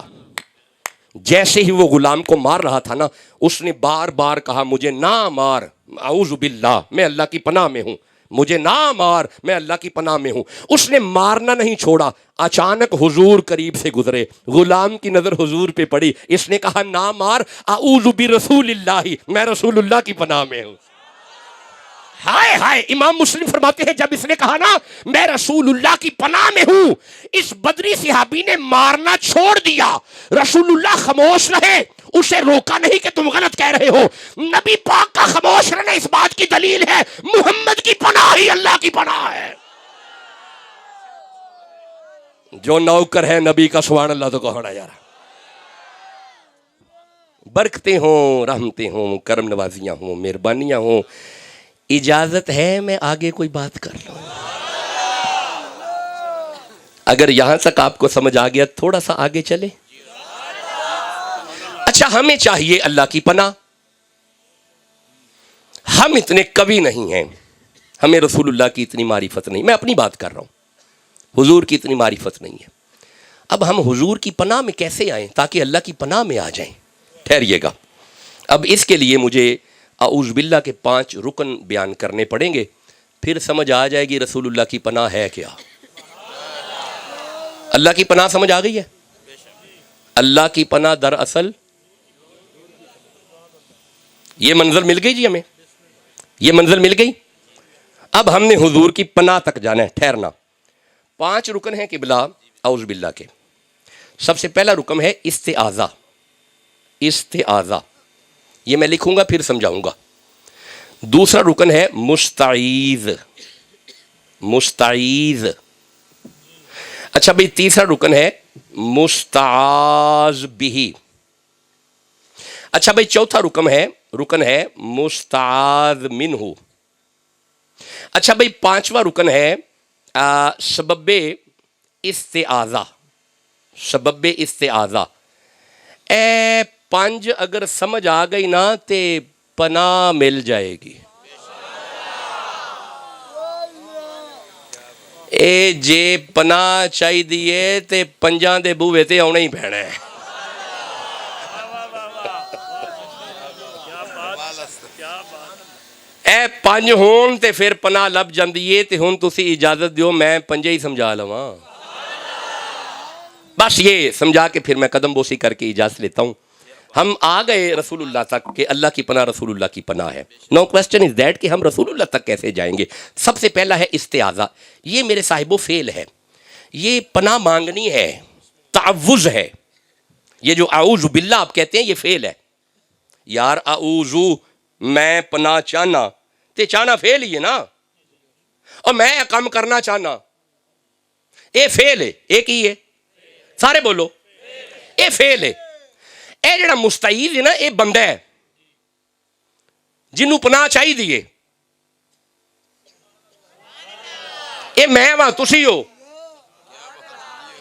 جیسے ہی وہ غلام کو مار رہا تھا نا، اس نے بار بار کہا مجھے نہ مار، اعوذ باللہ میں اللہ کی پناہ میں ہوں، مجھے نہ مار میں اللہ کی پناہ میں ہوں۔ اس نے مارنا نہیں چھوڑا، اچانک حضور قریب سے گزرے، غلام کی نظر حضور پہ پڑی، اس نے کہا نہ مار، اعوذ برسول اللہ، میں رسول اللہ کی پناہ میں ہوں۔ ہائے ہائے، امام مسلم فرماتے ہیں جب اس نے کہا نا میں رسول اللہ کی پناہ میں ہوں، اس بدری صحابی نے مارنا چھوڑ دیا، رسول اللہ خاموش رہے، اسے روکا نہیں کہ تم غلط کہہ رہے ہو۔ نبی پاک کا خاموش رہنا اس بات کی دلیل ہے محمد کی پناہ ہی اللہ کی پناہ ہے۔ جو نوکر ہے نبی کا سبحان اللہ تو کہنا یار، برکتیں ہوں، رحمتیں ہوں، کرم نوازیاں ہوں، مہربانیاں ہوں۔ اجازت ہے میں آگے کوئی بات کر لوں؟ اگر یہاں تک آپ کو سمجھ آ گیا تھوڑا سا آگے چلے۔ اچھا ہمیں چاہیے اللہ کی پناہ، ہم اتنے کبھی نہیں ہیں، ہمیں رسول اللہ کی اتنی معرفت نہیں، میں اپنی بات کر رہا ہوں، حضور کی اتنی معرفت نہیں ہے۔ اب ہم حضور کی پناہ میں کیسے آئیں تاکہ اللہ کی پناہ میں آ جائیں؟ ٹھہریے گا، اب اس کے لیے مجھے اعوذ باللہ کے 5 رکن بیان کرنے پڑیں گے، پھر سمجھ آ جائے گی رسول اللہ کی پناہ ہے کیا۔ اللہ کی پناہ سمجھ آ گئی ہے؟ اللہ کی پناہ دراصل یہ منزل مل گئی جی، ہمیں یہ منزل مل گئی۔ اب ہم نے حضور کی پناہ تک جانا ہے، ٹھہرنا۔ 5 رکن ہیں قبلہ اعوذ باللہ کے۔ سب سے پہلا رکن ہے استعاذہ، استعاذہ یہ میں لکھوں گا پھر سمجھاؤں گا۔ دوسرا رکن ہے مستعیذ، مستعیذ۔ اچھا بھئی تیسرا رکن ہے مستعاذ بہ۔ اچھا بھئی چوتھا رکن ہے مستعاذ منہ۔ اچھا بھئی 5واں رکن ہے سبب استعاذہ، سبب استعاذہ۔ 5 اگر سمجھ آ گئی نا تے پناہ مل جائے گی۔ اے جے پناہ چاہی دیئے تے 5 دے بوے تے آنے ہی پہنے ہیں۔ اے 5 ہون تے پھر پناہ لب جاندیے تے ہون تسی اجازت دیو میں 5 ہی سمجھا لواں، بس یہ سمجھا کے پھر میں قدم بوسی کر کے اجازت لیتا ہوں۔ ہم آ گئے رسول اللہ تک کہ اللہ کی پناہ رسول اللہ کی پناہ ہے۔ نو کوسچن از دیٹ کہ ہم رسول اللہ تک کیسے جائیں گے؟ سب سے پہلا ہے استعاذہ، یہ میرے صاحب و فعل ہے، یہ پناہ مانگنی ہے، تعوذ ہے۔
یہ جو اعوذ باللہ آپ کہتے ہیں یہ فعل ہے. یار اعوذ میں پناہ چاہنا تے چاہنا فعل ہی ہے نا, اور میں کام کرنا چاہنا اے فعل ہے, ایک ہی ہے. سارے بولو اے فعل ہے. اے جڑا مستعیذ ہے نا اے بندہ ہے جنوں پناہ چاہی دیے. اے میں واں تسی ہو,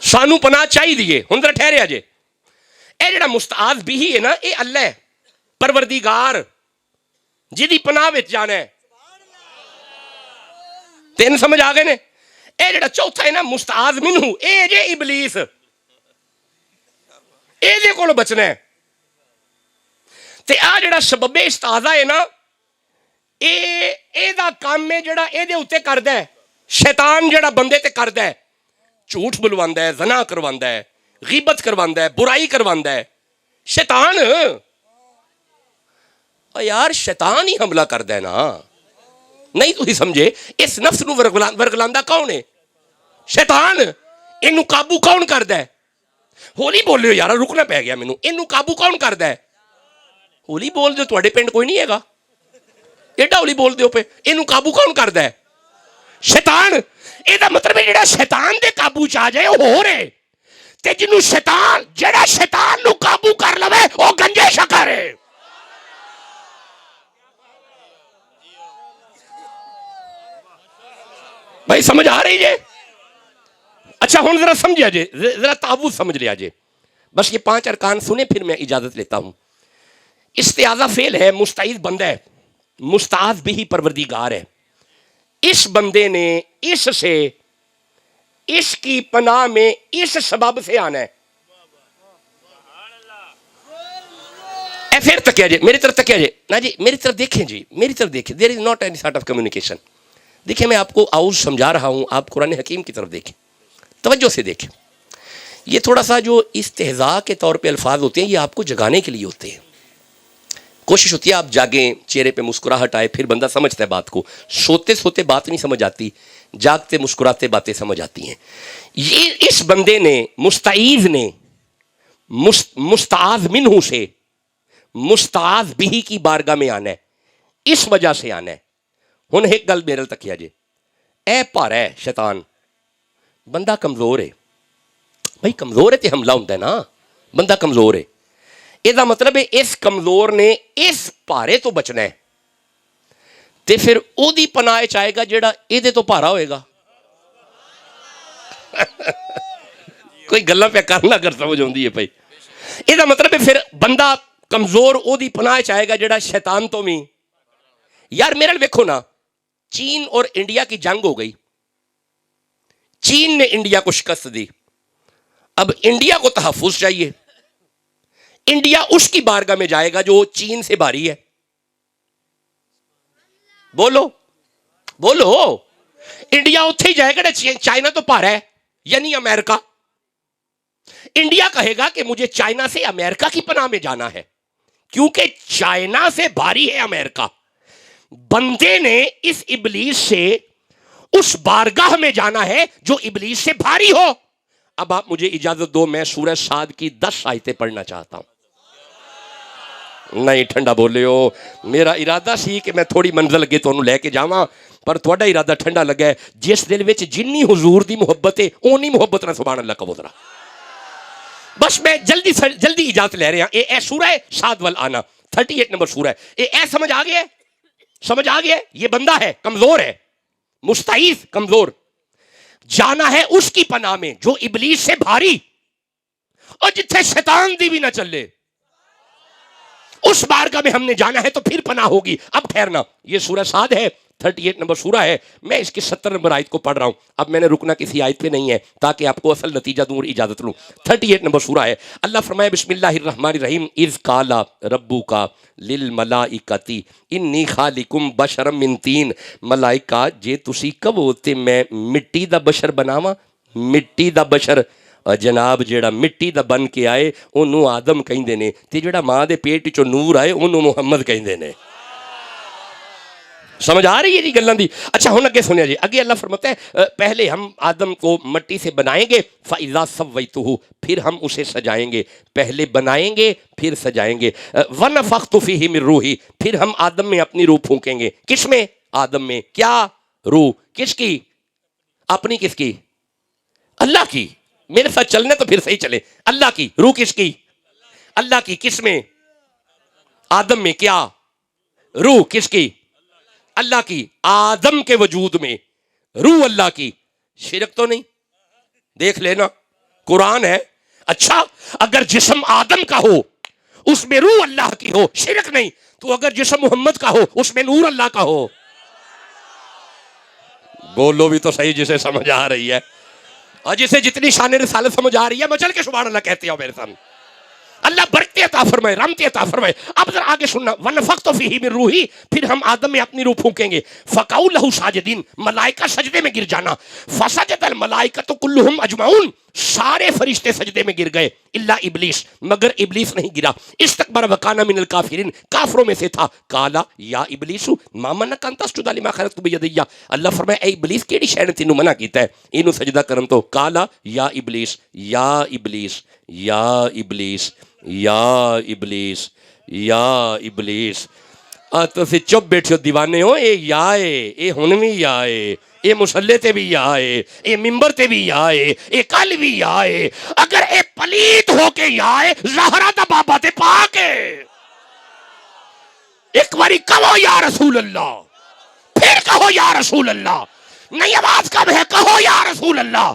سانو پناہ چاہی دیے. ہن ذرا ٹھہریا جے. اے جڑا مستعاذ بھی ہے نا اے اللہ ہے پروردگار جدی پناہ وچ جانا ہے. تین سمجھ آ گئے نے. اے جڑا چوتھا ہے نا مستعاذ منہ, اے جے ابلیس, اے دے کولو بچنا ہے. تے آ جڑا سبب استعاذہ ہے نا اے دا کام ہے جڑا اے دے اوتے کردا ہے. شیطان جڑا بندے تے کردا ہے, جھوٹ بلواندا ہے, زنا کرواندا ہے, غیبت کرواندا ہے, برائی کرواندا ہے. شیطان یار شیطان ہی حملہ کردا ہے نا. نہیں تسی سمجھے, اس نفس نو ورگلاندا کون ہے؟ شیطان. اینو قابو کون کردا ہے؟ ہولی بولو یار, رکنا پہ گیا مینوں. اینو قابو کون کردا ہے؟ ہولی بول دو, تواڈے پنڈ کوئی نہیں ہے گا ایڈا ہولی بول دیو پہ. اینو قابو کون کردا ہے؟ شیطان. اے دا مطلب ہے جڑا شیطان دے قابو چ آ جائے او ہو رہے, تے جنوں شیطان جڑا شیطان نو قابو کر لوے او گنجے شکر ہے. بھائی سمجھ آ رہی ہے؟ اچھا ہن ذرا سمجھا جے, ذرا تعوذ سمجھ لیا جے. بس یہ 5 ارکان سنے پھر میں اجازت لیتا ہوں. استعاذہ فعل ہے, مستعیذ بندہ ہے, مستعاذ بھی پروردگار ہے. اس بندے نے اس سے اس کی پناہ میں اس سبب سے آنا ہے. اے پھر تکیا جی میری طرف تکیا جی نا جی, میری طرف دیکھیں جی, میری طرف دیکھیں. There is not any sort of communication. دیکھیں میں آپ کو اعوذ سمجھا رہا ہوں, آپ قرآن حکیم کی طرف دیکھیں, توجہ سے دیکھیں. یہ تھوڑا سا جو استہزاء کے طور پہ الفاظ ہوتے ہیں یہ آپ کو جگانے کے لیے ہوتے ہیں. کوشش ہوتی ہے آپ جاگیں, چہرے پہ مسکراہٹ آئے, پھر بندہ سمجھتا ہے بات کو. سوتے سوتے بات نہیں سمجھ آتی, جاگتے مسکراتے باتیں سمجھ آتی ہیں. یہ اس بندے نے مستعیذ نے مستعاذ منہ سے مستعاذ بھی کی بارگاہ میں آنا ہے, اس وجہ سے آنا ہے. ہن ایک گل میرے تکیا جے, اے پارا ہے شیطان, بندہ کمزور ہے. بھائی کمزور ہے تے حملہ ہوتا ہے نا, بندہ کمزور ہے. یہ مطلب ہے اس کمزور نے اس پارے تو بچنا ہے, تے پھر او دی پناہ چاہے گا جیڑا یہ تو پارا ہوئے گا. کوئی گلا پہ کرنا اگر سمجھ ہوندی ہے بھائی. یہ مطلب ہے پھر بندہ کمزور او دی پناہ چاہے گا جیڑا شیطان تو بھی. یار میرے ویکھو نا, چین اور انڈیا کی جنگ ہو گئی, چین نے انڈیا کو شکست دی. اب انڈیا کو تحفظ چاہیے, انڈیا اس کی بارگاہ میں جائے گا جو چین سے بھاری ہے. بولو بولو, انڈیا اتھے ہی جائے گا. چائنا تو پارا ہے یعنی امریکہ. انڈیا کہے گا کہ مجھے چائنا سے امریکہ کی پناہ میں جانا ہے کیونکہ چائنا سے بھاری ہے امریکہ. بندے نے اس ابلیس سے اس بارگاہ میں جانا ہے جو ابلیس سے بھاری ہو. اب آپ مجھے اجازت دو, میں سورہ صاد کی 10 آیتیں پڑھنا چاہتا ہوں. نہیں ٹھنڈا بولے ہو, میرا ارادہ سی کہ میں تھوڑی منزل اگے تانوں لے کے جاواں, پر تھوڑا ارادہ ٹھنڈا لگا ہے. جس دل وچ جنی حضور دی محبت ہے اونی محبت نہ سبحان اللہ کہو ذرا. بس میں جلدی اجازت لے رہا. اے سورہ صاد والآنا 38 نمبر سورہ ہے. اے سمجھ آ گیا, سمجھ آ گیا. یہ بندہ ہے کمزور ہے, مستعیذ کمزور, جانا ہے اس کی پناہ میں جو ابلیس سے بھاری اور جتھے شیطان دی بھی نہ چلے. اس بارگاہ میں ہم نے جانا ہے تو پھر پناہ ہوگی. اب ٹھہرنا, یہ سورہ صاد ہے 38 نمبر سورہ ہے. میں اس کی 70 نمبر آیت کو پڑھ رہا ہوں. اب میں نے رکنا کسی آیت پہ نہیں ہے تاکہ آپ کو اصل نتیجہ دوں اور اجازت لوں. 38 نمبر سورہ ہے. اللہ فرمائے بسم اللہ الرحمن الرحیم, اذ قال ربک للملائکۃ انی خالقم بشرا من طین. ملائکہ جے تسی کہو تے میں مٹی دا بشر بناواں, مٹی دا بشر. جناب جیڑا مٹی دا بن کے آئے انہوں آدم کہندے نے, تے جیڑا ماں دے پیٹ چوں نور آئے انہوں محمد کہندے نے. سمجھ آ رہی ہے جی گلاں دی؟ اچھا ہن اگے سنیا جی، اگے اللہ فرماتا ہے پہلے ہم آدم کو مٹی سے بنائیں گے، فَإِذَا سَوَّيْتُهُ، پھر ہم اسے سجائیں گے، پہلے بنائیں گے پھر سجائیں گے، وَنَفَخْتُ فِيهِ مِن رُوحِي، پھر ہم آدم میں اپنی روح پھونکیں گے۔ کس میں؟ آدم میں۔ کیا روح؟ کس کی؟ اپنی کس کی؟ اللہ کی۔ میرے ساتھ چلنے تو پھر صحیح چلے۔ اللہ کی روح کس کی؟ اللہ کی۔ کس میں؟ آدم میں۔ کیا روح کس کی؟ اللہ کی۔ آدم کے وجود میں روح اللہ کی۔ شرک تو نہیں؟ دیکھ لینا قرآن ہے۔ اچھا اگر جسم آدم کا ہو اس میں روح اللہ کی ہو، شرک نہیں، تو اگر جسم محمد کا ہو اس میں نور اللہ کا ہو، بولو بھی تو صحیح جسے سمجھ آ رہی ہے، اور جسے جتنی شان رسالت سمجھ آ رہی ہے مچل کے سبحان اللہ کہتے ہو میرے سامنے۔ اللہ برکت عطا فرمائے، رحمت عطا فرمائے۔ اب ذرا آگے سننا، وَنَفَخْتُ فِيهِ مِن رُوحِي، پھر ہم آدم میں اپنی روح پھونکیں گے، فَقَعُوا لَهُ سَاجِدِينَ، ملائکہ سجدے میں گر جانا، فَسَجَدَ الْمَلَائِکَةُ كُلُّهُمْ أَجْمَعُونَ، سارے فرشتے سجدے میں گر گئے، الا ابلیس، مگر ابلیس نہیں گرا، استکبر وکان من الکافرین، کافروں میں سے تھا، کالا یا ابلیس ما منعک ان تسجد لما خلقت بیدی، اللہ فرمایا اے ابلیس کیڑی شے نے تینوں منع کیتا ہے اینو سجدہ کرن تو؟ کالا یا ابلیس، یا ابلیس، یا ابلیس، یا ابلیس، یا ابلیس۔ تسی چپ بیٹھے ہو دیوانے ہو، اے یا اے ہن بھی یا اے مسلے تے بھی یا اے ممبر تے بھی یا اے کل بھی یا اگر اے پلیت ہو کے یا زہرا دا بابا تے پاک ہے۔ ایک باری کہو یا رسول اللہ، پھر کہو یا رسول اللہ، نہیں آواز کم ہے، کہو یا رسول اللہ۔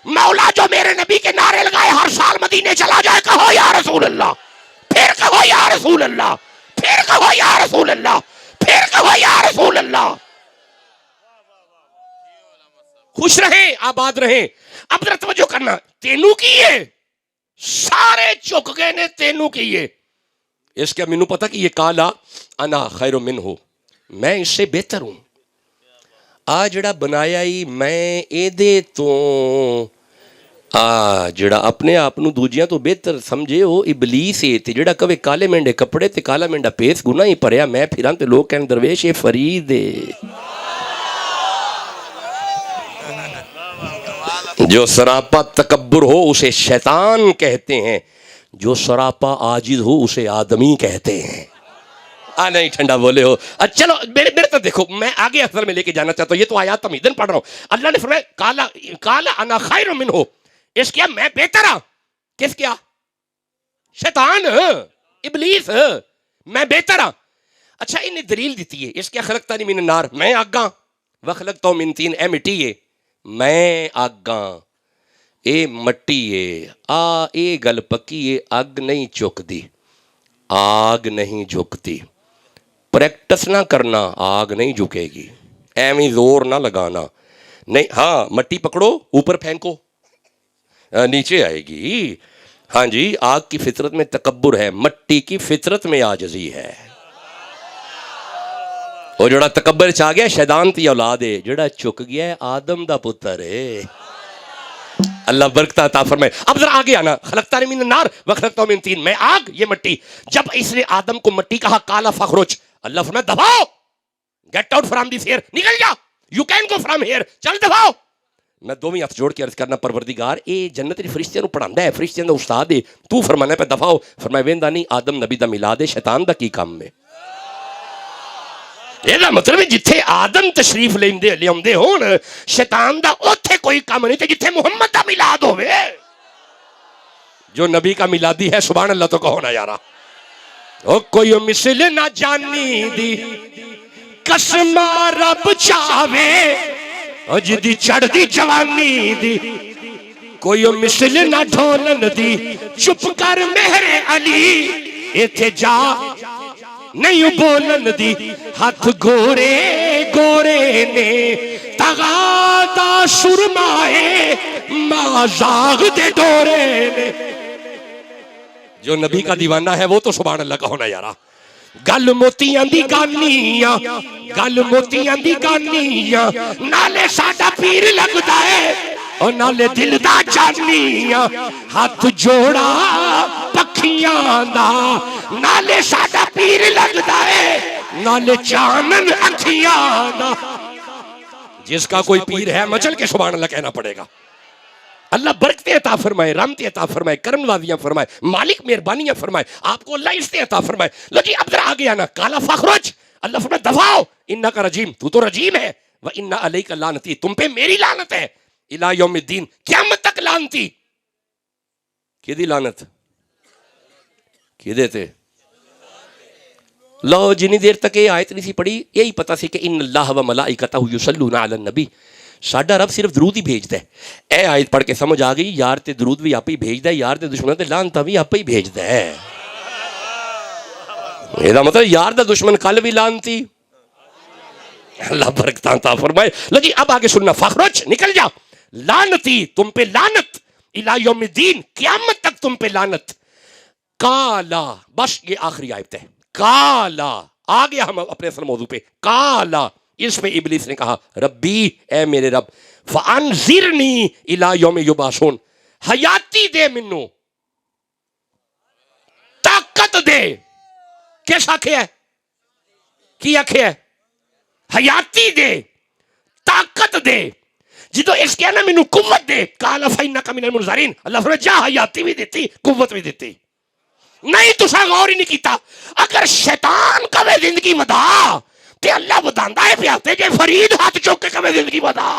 مولا جو میرے نبی کے نعرے لگائے ہر سال مدینے چلا جائے، کہو یا رسول اللہ، پھر کہو یا رسول اللہ، پھر کہو یا رسول اللہ، پھر کہو یا رسول اللہ۔ خوش رہیں، آباد رہیں۔ اب ذرا توجہ کرنا، تینوں کیے سارے چک گئے نے، تینوں کیے اس کا مینوں پتا کہ یہ کالا انا خیر منہ، میں اس سے بہتر ہوں۔ آ جڑا بنایا ہی میں اے دے تو جڑا اپنے آپ نو دوجیاں تو بہتر سمجھے ہو ابلیس ہے، تے جڑا کہے کالے مینڈے کپڑے تے کالا مینڈا پیس، گناہ ہی پریا میں پھراں تے لوگ کہن درویش یہ فرید ہے۔ جو سراپا تکبر ہو اسے شیطان کہتے ہیں، جو سراپا عاجز ہو اسے آدمی کہتے ہیں۔ نہیں ٹھنڈا بولے ہو۔ چلو میرے تو دیکھو، میں آگے اثر میں لے کے جانا چاہتا ہوں، یہ تو آیات تمہیدن پڑھ رہا ہوں۔ اللہ نے فرمایا کالا انا خیر منہ، اس کیا میں بہتر ہوں؟ کس کیا؟ شیطان، ابلیس، میں بہتر ہوں۔ اچھا انہیں دلیل دیتی ہے، اس کیا خلقتنی من النار، میں آگاں، وخلقتہ من طین، اے مٹی ہے، میں آگاں، اے مٹی ہے، اے گل پکی ہے، اگ نہیں چک دی، آگ نہیں جھکتی، پریکٹس نہ کرنا، آگ نہیں جھکے گی، ایویں زور نہ لگانا، نہیں، ہاں مٹی پکڑو اوپر پھینکو نیچے آئے گی۔ ہاں جی، آگ کی فطرت میں تکبر ہے، مٹی کی فطرت میں عاجزی ہے۔ وہ جڑا تکبر چاہ گیا شیطان تی اولاد ہے، جڑا چک گیا ہے آدم دا پتر ہے۔ اللہ برکت عطا فرمائے۔ اب ذرا آگے آنا، خلقتنی من النار وخلقتہ من طین، میں آگ یہ مٹی۔ جب اس نے آدم کو مٹی کہا، کالا فخرج، اللہ فرمایا دباؤ، get out from this here, نکل جا، you can go from here, چل دباؤ۔ میں دوویں ہاتھ جوڑ کے عرض کرنا، پروردگار اے جنت دے فرشتیاں نو پڑھاندا ہے، فرشتیاں دا استاد ہے، تو فرمانا پہ دفاؤ، فرمایا ویندا نہیں، آدم نبی دا میلاد ہے، شیطان دا کی کام ہے؟ یہ مطلب جتھے آدم تشریف لیاندے ہون، شیطان دا اوتھے کوئی کام نہیں، تے جتھے محمد دا میلاد ہوئے، جو نبی کا میلادی ہے، سبحان اللہ تو کہو نا یارا۔ او کوئی مثل نہ جانی دی قسم رب چاہوے، او جدی چڑھ دی جوانی دی، کوئی مثل نہ ڈھولن دی، چپ کر مہر علی، ایتھے جا نہیں بولن دی، ہاتھ گورے گورے نے تغادا سرمائے، مازاغ دے ڈورے نے۔ جو نبی کا دیوانہ ہے وہ تو سبحان اللہ کا ہونا یارا۔ گل موتیاں دی گانیاں، گل موتیاں دی گانیاں، نالے ساڈا پیر لگدا ہے اور نالے دل دا جانیاں، ہاتھ جوڑا پکھیاں دا، نالے ساڈا پیر لگدا ہے نالے چانن اکھیاں دا. جس کا کوئی پیر ہے مچل کے سبحان اللہ کہنا پڑے گا. اللہ برکتیں عطا فرمائے، رحمتیں عطا فرمائے، کرم نوازیاں فرمائے، مالک مہربانیاں فرمائے، آپ کو اللہ عزتیں عطا فرمائے. لو جی اب ذرا آگے آنا. کالا فخرج، اللہ فرمائے دفاؤ، انکا رجیم، تو رجیم ہے، وان علیک لعنتی، تم پہ میری لعنت ہے، الی یوم الدین، قیامت تک لعنتی. کیدی لعنت؟ کیدے تے؟ لو جنی دیر تک یہ آیت نہیں سی پڑھی یہی پتا سی کہ ان اللہ و ملائکتہ یصلون علی النبی، ساڈا رب صرف درود ہی بھیجدا ہے. اے آیت پڑھ کے سمجھ آ گئی یار تے درود بھی آپ ہی بھیجدا ہے، یار تے دشمن تے لعنتاں بھی آپ ہی بھیجدا ہے. یہ مطلب یار دا دشمن کل بھی لعنتی. اللہ برکتاں عطا فرمائے. لو جی اب آگے سننا. فخرج، نکل جا، لعنتی، تم پہ لعنت، الی یوم الدین، قیامت تک تم پہ لعنت. کالا، بس یہ آخری آیت ہے. کالا، آ گیا ہم اپنے اصل موضوع پہ. کالا، اس پہ ابلیس نے کہا ربی، اے میرے رب، فانذرنی الی یوم یبعثون، حیاتی دے، منو طاقت دے. کیسا آکھے ہے؟ کی آکھے ہے؟ حیاتی دے، طاقت دے. جدو اس کیا نا مینو قوت دے. کالا فإنک من المنظرین، اللہ فرمایا جا حیاتی بھی دیتی، قوت بھی دیتی. نہیں تسا غور ہی نہیں کیتا. اگر شیطان کبھی زندگی ودا تے اللہ وداندا ہے پیا، تے جے فرید ہاتھ چوک کے کبھی زندگی ودا،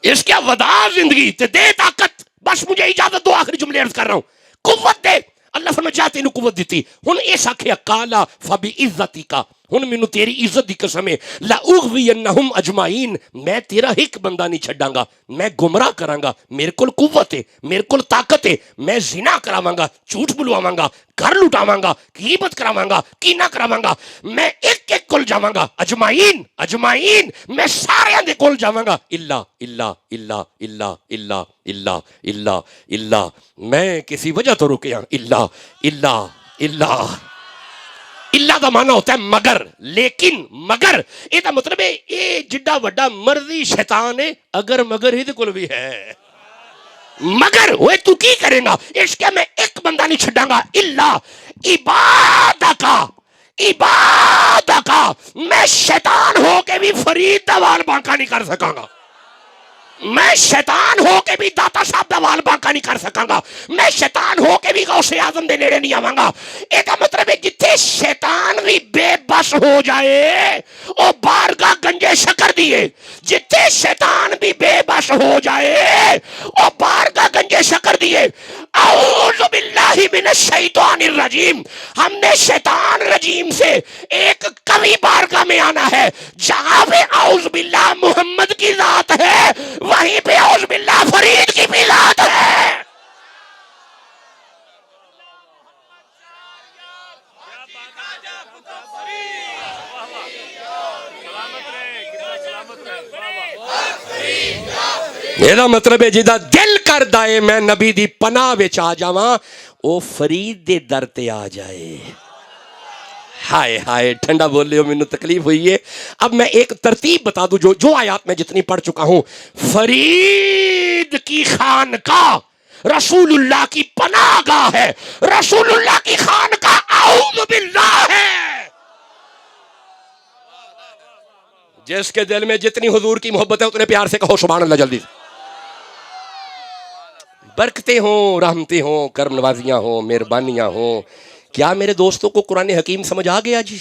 اس کیا ودا زندگی تے دے طاقت. بس مجھے اجازت دو، آخری جملے عرض کر رہا ہوں. قوت دے. اللہ فرمایا جا تینوں قوت دیتی. ہن اس آکھیا کالا فبعزتک، ہن مینوں تیری عزت دی قسم ہے، لاغوینہم اجمعین، میں تیرا ایک بندہ نہیں چھڈاں گا، میں گمراہ کراں گا. میرے کول قوت ہے، میرے کول طاقت ہے، میں زنا کراواں گا، جھوٹ بلواواں گا، گھر لٹاواں گا، غیبت کراواں گا، کینہ کراواں گا. میں ایک ایک کول جاواں گا، اجمعین اجمعین، میں سارے دے کول جاواں گا. الا الا الا الا الا الا الا الا، میں کسی وجہ تو رکیا. الا الا الا، اللہ دا معنی ہوتا ہے مگر، لیکن مگر. یہ دا مطلب ہے یہ جڈا وڈا مرضی شیطان ہے، اگر مگر ہی کل بھی ہے. مگر وہ تو کی کرے گا؟ اس کے میں ایک بندہ نہیں چھڈاں گا. الا عبادک، عبادک، میں شیطان ہو کے بھی فرید دا وال بانکا نہیں کر سکاں گا. میں شیطان ہو کے بھی داتا صاحب دا وال بانکا نہیں کر سکاں گا. میں شیطان ہو کے بھی غوث اعظم دے نیڑے نہیں آواں گا. یہ کا مطلب ہے جتھے شیطان بھی بے بس ہو جائے او بارگاہ گنجے شکر دیے. جتھے شیطان بھی بے بس ہو جائے او بارگاہ گنجے شکر دیے. اعوذ باللہ من الشیطان الرجیم، ہم نے شیطان رجیم سے ایک قوی بارگاہ میں آنا ہے جہاں پہ اعوذ باللہ محمد کی ذات ہے، وہیں پہ اعوذ باللہ فرید کی بھی ذات ہے. میرا مطلب ہے جدا دل کر دائے میں نبی دی پناہ وچ آ جاواں، او فرید دے در تے آ جائے. ہائے ہائے ٹھنڈا بول لے ہو، مینوں تکلیف ہوئی ہے. اب میں ایک ترتیب بتا دوں جو آیات میں جتنی پڑھ چکا ہوں. فرید کی خانقاہ رسول اللہ کی پناہ گاہ ہے، رسول اللہ کی خانقاہ اعوذ باللہ ہے. جس کے دل میں جتنی حضور کی محبت ہے اتنے پیار سے کہو سبحان اللہ جلدی. برکتیں ہوں، رحمتیں ہوں، کرم نوازیاں ہوں، مہربانیاں ہوں. کیا میرے دوستوں کو قرآن حکیم سمجھ آ گیا جی؟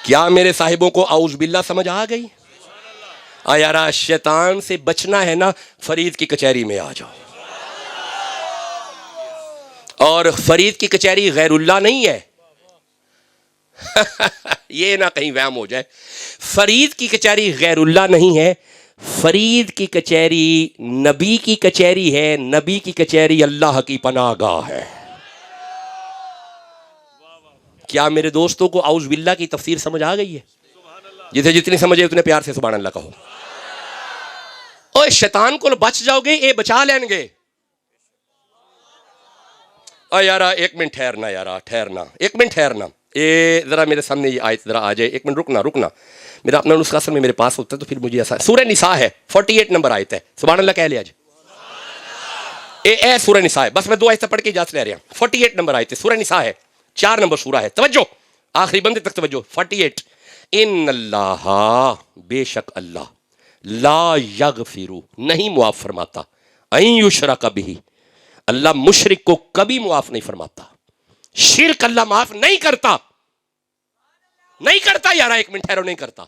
کیا میرے صاحبوں کو اعوذ باللہ سمجھ آ گئی؟ یارا شیطان سے بچنا ہے نا، فرید کی کچہری میں آ جاؤ. اور فرید کی کچہری غیر اللہ نہیں ہے. یہ نہ کہیں وہم ہو جائے. فرید کی کچہری غیر اللہ نہیں ہے، فرید کی کچہری نبی کی کچہری ہے. نبی کی کچہری اللہ کی پناہ گاہ ہے. کیا میرے دوستوں کو اعوذ باللہ کی تفسیر سمجھ آ گئی ہے؟ جسے جتنی سمجھے اتنے پیار سے سبحان اللہ کہو. اوے شیطان کو بچ جاؤ گے، اے بچا لین گے. او یارا ایک منٹ ٹھہرنا، یارا ٹھہرنا، ایک منٹ ٹھہرنا. اے ذرا میرے سامنے یہ آیت ذرا آ جائے. ایک منٹ رکنا. میرا اپنا نسخہ اصل میں میرے پاس ہوتا ہے تو پھر مجھے ایسا. سورہ نساء ہے، 48 نمبر آیت ہے. سبحان اللہ کہہ لیا جی. اے سورہ نساء ہے. بس میں 2 آیتیں پڑھ کے اجازت لے رہا ہوں. 48 نمبر آیت ہے, سورہ نساء ہے, 4 نمبر سورہ ہے. توجہ, آخری بندے تک توجہ. 48, ان اللہ, بے شک اللہ, لا یغفر, نہیں معاف فرماتا, ان یشرک بہ, اللہ مشرک کو کبھی معاف نہیں فرماتا. شرک اللہ معاف نہیں کرتا. نہیں کرتا یار, 1 منٹ ٹھہرو, نہیں کرتا,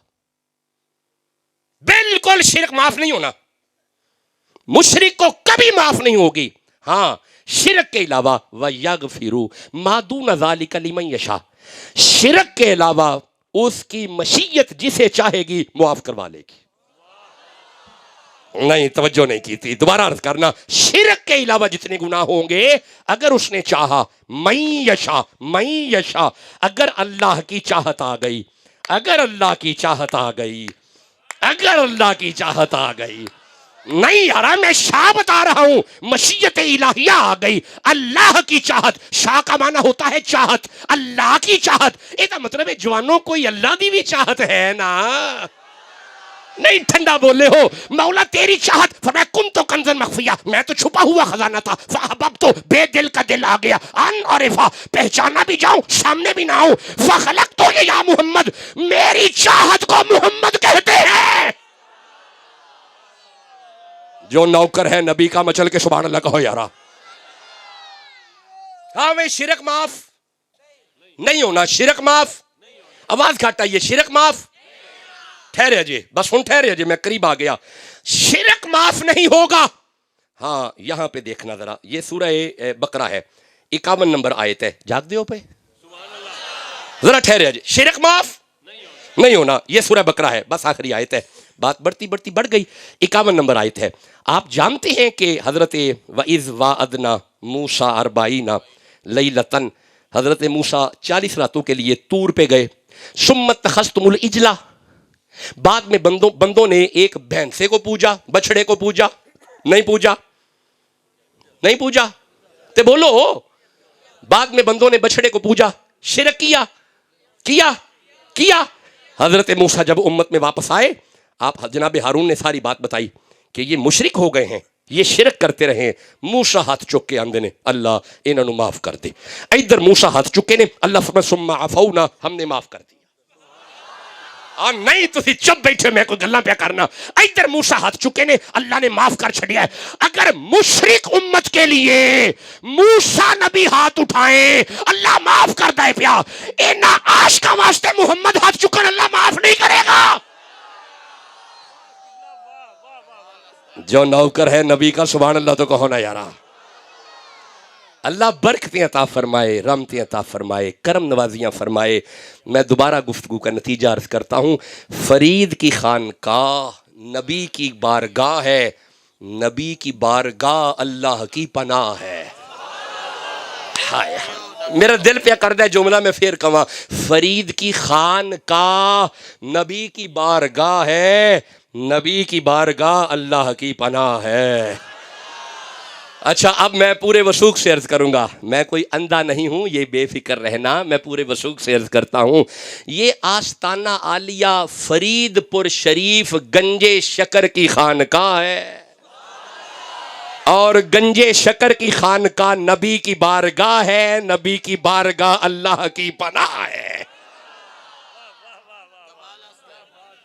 بالکل شرک معاف نہیں ہونا, مشرک کو کبھی معاف نہیں ہوگی. ہاں شرک کے علاوہ وَيَغْفِرُ مَا دُونَ ذَلِكَ لِمَن يَشَاءُ, شرک کے علاوہ اس کی مشیت جسے چاہے گی معاف کروا لے گی. نہیں توجہ نہیں کی تھی, دوبارہ عرض کرنا. شرک کے علاوہ جتنے گناہ ہوں گے اگر اس نے چاہا, من یشاء, اگر اللہ کی چاہت آ گئی, اگر اللہ کی چاہت آ گئی, اگر اللہ کی چاہت آ گئی. نہیں یار میں شاہ بتا رہا ہوں, مشیت الہیہ آ گئی, اللہ کی چاہت. شاہ کا معنی ہوتا ہے چاہت, اللہ کی چاہت. یہ مطلب ہے جوانوں کوئی اللہ دی بھی چاہت ہے نا. نہیں ٹھنڈا بولے ہو, مولا تیری چاہت, فرمایا کن تو کنزن مخفیہ, میں تو چھپا ہوا خزانہ تھا, فاحببت, بے دل کا دل آ گیا, ان عرفا, پہچانا بھی جاؤں سامنے بھی نہ ہوں, فخلقت یا محمد, میری چاہت کو محمد کہتے ہیں. جو نوکر ہے نبی کا, مچل کے سبحان اللہ کہو یارا. ہاں میں شرک معاف نہیں ہونا, شرک معاف, آواز گھٹ آئیے, شرک معاف. ٹھہرے جی, بس ہن ٹھہرے جی, میں قریب آ گیا. شرک معاف نہیں ہوگا. ہاں یہاں پہ دیکھنا ذرا, یہ سورہ بقرہ ہے, 51 نمبر آیت ہے, جاگ دیو پہ ذرا ٹھہرے جی. شرک معاف نہیں ہونا, یہ سورہ بقرہ ہے, بس آخری آیت ہے. بات بڑھتی بڑھتی بڑھ گئی, 51 نمبر آیت ہے. آپ جانتے ہیں کہ حضرت وَإِذْ وَعَدْنَا مُوسَىٰ 40 لَيْلَةً, حضرت موسیٰ 40 راتوں کے لیے طور پہ گئے. ثُمَّ اتَّخَذْتُمُ الْعِجْلَ, بعد میں بندوں نے ایک بھینسے کو پوجا, بچڑے کو پوجا. نہیں پوجا, نہیں پوجا, تے بولو. بعد میں بندوں نے بچڑے کو پوجا, شرک کیا. حضرت موسیٰ جب امت میں واپس آئے, آپ جناب ہارون نے ساری بات بتائی کہ یہ مشرک ہو گئے ہیں, یہ شرک کرتے رہے. موسیٰ ہاتھ چک کے آندے نے, اللہ انہوں نے معاف کر دے. ادھر موسیٰ ہاتھ چکے نے, اللہ فرمائے ثم عفونا, ہم نے معاف کر دیا. نہیں تسی چپ بیٹھے, میں کوئی گلاں پہ کرنا. ادھر موسیٰ ہاتھ چکے نے, اللہ نے معاف کر چھڑیا ہے. اگر مشرک امت کے لیے موسیٰ نبی ہاتھ اٹھائیں اللہ معاف کر دے پیا, اینا عاشقاں واسطے محمد ہاتھ چکن اللہ معاف نہیں کرے گا. جو نوکر ہے نبی کا, سبحان اللہ تو کہو نا یارا. اللہ برکتیں عطا فرمائے, رحمتیں عطا فرمائے, کرم نوازیاں فرمائے. میں دوبارہ گفتگو کا نتیجہ عرض کرتا ہوں. فرید کی خانقاہ نبی کی بارگاہ ہے, نبی کی بارگاہ اللہ کی پناہ ہے. ہائے میرا دل پہ کر دے جملہ میں پھر کہاں, فرید کی خانقاہ نبی کی بارگاہ ہے, نبی کی بارگاہ اللہ کی پناہ ہے. اچھا اب میں پورے وثوق سے عرض کروں گا, میں کوئی اندھا نہیں ہوں, یہ بے فکر رہنا, میں پورے وثوق سے عرض کرتا ہوں. یہ آستانہ عالیہ فرید پور شریف گنجے شکر کی خانقاہ ہے, اور گنجے شکر کی خانقاہ نبی کی بارگاہ ہے, نبی کی بارگاہ اللہ کی پناہ ہے.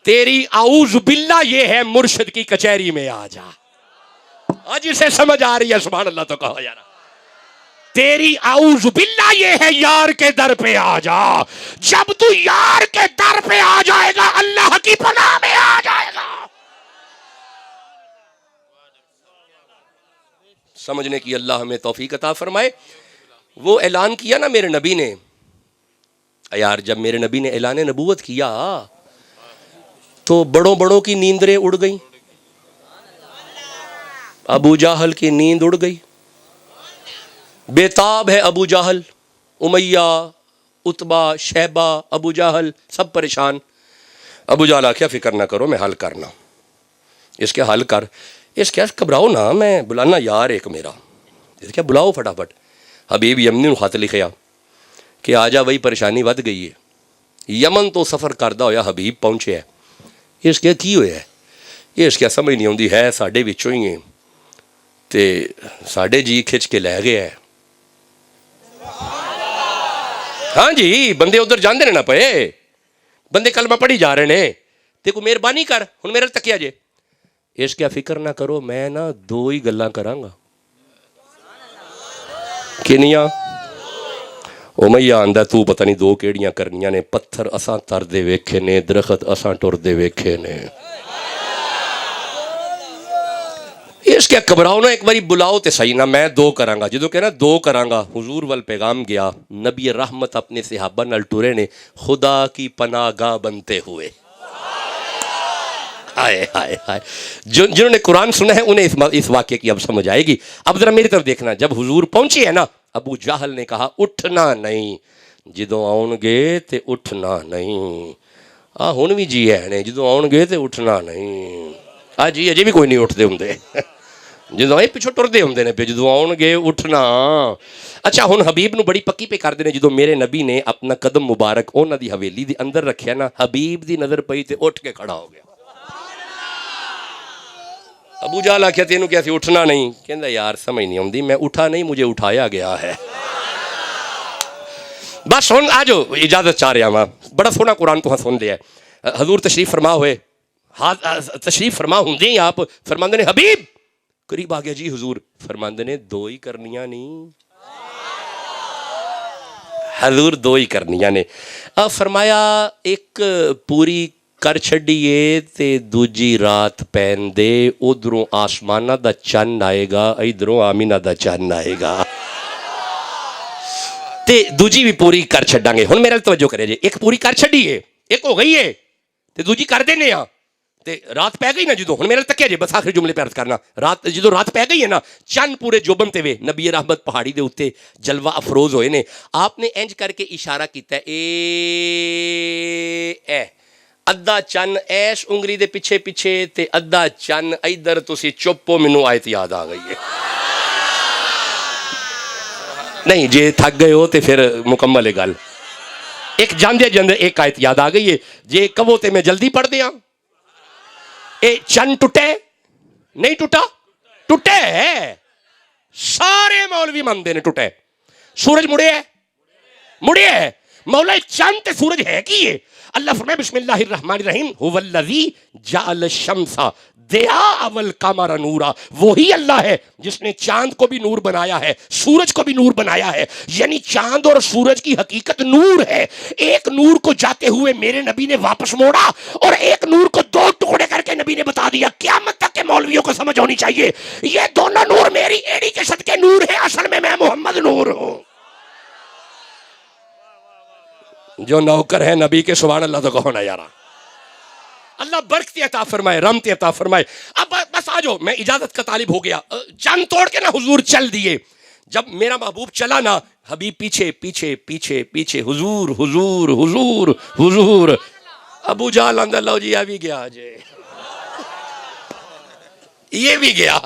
تیری اعوذ باللہ یہ ہے مرشد کی کچہری میں آ جا. آج اسے سمجھ آ رہی ہے, سبحان اللہ تو کہو یار. تیری اعوذ باللہ یہ ہے یار کے در پہ آ جا. جب تو یار کے در پہ آ جائے گا اللہ کی پناہ میں آ جائے گا. سمجھنے کی اللہ ہمیں توفیق عطا فرمائے. وہ اعلان کیا نا میرے نبی نے, یار جب میرے نبی نے اعلان نبوت کیا تو بڑوں کی نیندریں اڑ گئیں. ابو جہل کی نیند اڑ گئی, بےتاب ہے ابو جہل, امیہ, اتبا, شیبہ, ابو جہل سب پریشان. ابو جہل کیا فکر نہ کرو, میں حل کرنا, اس کے حل کر, اس کے گھبراؤ نہ, میں بلانا یار ایک میرا, اس کے بلاؤ فٹافٹ. حبیب یمنی نے خط لکھیا کہ آجا وہی پریشانی ود گئی ہے, یمن تو سفر کردہ ہویا حبیب پہنچے ہے. اس کے کی ہویا ہے, یہ اس کے سمجھ نہیں آتی ہے, ساڈے وچوں ہی ہے تے ساڈے جی کھچ کے لے گیا ہے. ہاں جی بندے ادھر جاندے نہ پے, بندے کلمہ پڑھی جا رہے نے تے کوئی مہربانی کر ہن میرے تکیا جے اس کیا فکر نہ کرو میں نا دو ہی گلاں کراں گا. کنیاں او میاں آندا تو پتہ نہیں دو کیڑیاں کرنیاں نے, پتھر اساں تردے ویکھے نے, درخت اساں ٹردے ویکھے نے. اس کیا گھبراؤ نا, ایک باری بلاؤ تے صحیح نا, میں دو کراں گا. جدوں کہنا دو کراں گا حضور وال پیغام گیا, نبی رحمت اپنے صحابہ نال ٹرے نے خدا کی پناہ گاہ بنتے ہوئے. ہائے ہائے ہائے, جنہوں نے قرآن سنا ہے انہیں اس واقعے کی اب سمجھ آئے گی. اب ذرا میری طرف دیکھنا, جب حضور پہنچے ہے نا, ابو جہل نے کہا اٹھنا نہیں, جدوں آؤن گے تے اٹھنا نہیں. ہن بھی جی ہے نے, جدوں آؤن گے تے اٹھنا نہیں. جی اجے بھی کوئی نہیں اٹھتے ہوں, جدوں یہ پچھو ٹردے ہوں نے پہ, جدوں آؤن گے اٹھنا. اچھا ہن حبیب نو بڑی پکی پہ کر دینے, جدوں میرے نبی نے اپنا قدم مبارک انہاں دی حویلی دے اندر رکھیا نا, حبیب دی نظر پئی تے اٹھ کے کھڑا ہو گیا. ابو جہل آکھیا تینوں کیا سی اٹھنا نہیں, کہندا یار سمجھ نہیں آندی, میں اٹھا نہیں مجھے اٹھایا گیا ہے. بس ہن آ جاؤ, اجازت چاہ رہا ہاں, بڑا سونا قرآن تو سن لیا ہے. حضور تشریف فرما ہوئے, تشریف فرما ہوندے ہی آپ فرماندے نے حبیب قریب آ گیا. جی حضور, فرماندے نے دو ہی کرنیاں نہیں, حضور دو ہی کرنیاں نے. فرمایا ایک پوری کر چھڑیے تے دوجی رات پین دے, ادھروں آسمانہ دا چن آئے گا, ادھروں آمینہ دا چن آئے گا, تے دوجی بھی پوری کر چھڑاں گے. ہن میرے توجہ کرے جے, ایک پوری کر چھڑیے, ایک ہو گئی ہے تے دوجی کر دینے ہاں, تے رات پہ گئی نا جدوں, ہن میرے تکیا جے بس آخری جملے پہ عرض کرنا, رات جدوں رات پہ گئی ہے نا, چند پورے جوبن تے وے, نبی رحمت پہاڑی دے اوتے جلوہ افروز ہوئے نے. آپ نے انج کر کے اشارہ کیتا ہے, اے ادھا چن ایس انگلی دے پیچھے پیچھے تے ادھا چن ادھر, تسی چپو, مینوں آیت یاد آ گئی ہے. نہیں جے تھک گئے ہو تے پھر مکمل ہے گل, ایک جاندے جاندے ایک آیت یاد آ گئی ہے, جے کہو تے میں جلدی پڑھ دیاں. اے چن ٹوٹے نہیں ٹوٹا, ٹوٹے ہے, سارے مولوی مندے نے ٹوٹے. سورج مڑے ہے, مڑے ہے, مولا چند تے سورج ہے کی ہے. اللہ فرمائے بسم اللہ الرحمن الرحیم, هو الذی جعل الشمس ضیاء والقمر نورا, وہی اللہ ہے جس نے چاند کو بھی نور بنایا ہے, سورج کو بھی نور بنایا ہے. یعنی چاند اور سورج کی حقیقت نور ہے. ایک نور کو جاتے ہوئے میرے نبی نے واپس موڑا, اور ایک نور کو دو ٹکڑے کر کے نبی نے بتا دیا. قیامت تک کے مولویوں کو سمجھ ہونی چاہیے, یہ دونوں نور میری ایڑی کے صدقے نور ہے, اصل میں محمد نور ہوں. جو نوکر ہے نبی کے, سبحان اللہ تو کہو نا یارا. اللہ برکت عطا فرمائے, رحمت عطا فرمائے. اب بس آ جاؤ, میں اجازت کا طالب ہو گیا. چند توڑ کے نا حضور چل دیے. جب میرا محبوب چلا نا, حبیب پیچھے پیچھے پیچھے پیچھے, حضور حضور حضور حضور. ابو جہل اندر لو جی, یہ بھی گیا جے, یہ بھی گیا.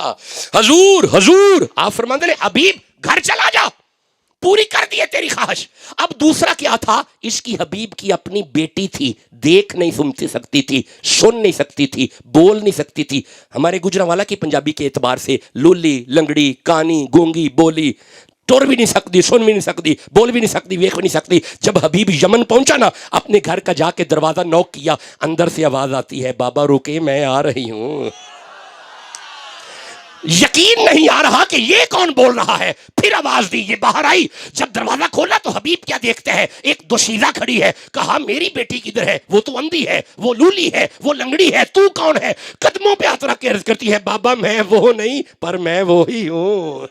حضور حضور آپ فرماندے نے حبیب گھر چلا جا, پوری کر دیے تیری خواہش. اب دوسرا کیا تھا, اس کی حبیب کی اپنی بیٹی تھی, دیکھ نہیں سن سکتی تھی, سن نہیں سکتی تھی, بول نہیں سکتی تھی. ہمارے گجرانوالہ کی پنجابی کے اعتبار سے لولی, لنگڑی, کانی, گونگی, بولی, ٹور بھی نہیں سکتی, سن بھی نہیں سکتی, بول بھی نہیں سکتی, ویکھ بھی نہیں سکتی. جب حبیب یمن پہنچا نا, اپنے گھر کا جا کے دروازہ نوک کیا, اندر سے آواز آتی ہے, بابا رکے میں آ رہی ہوں. یقین نہیں آ رہا کہ یہ کون بول رہا ہے. پھر آواز دی, یہ باہر آئی. جب دروازہ کھولا تو حبیب کیا دیکھتے ہیں, ایک دوشیزہ کھڑی ہے. کہا میری بیٹی کدھر ہے, وہ تو اندھی ہے, وہ لولی ہے, وہ لنگڑی ہے, تو کون ہے. قدموں پہ ہاتھ رکھ کے عرض کرتی ہے, بابا میں وہ نہیں, پر میں وہی ہوں.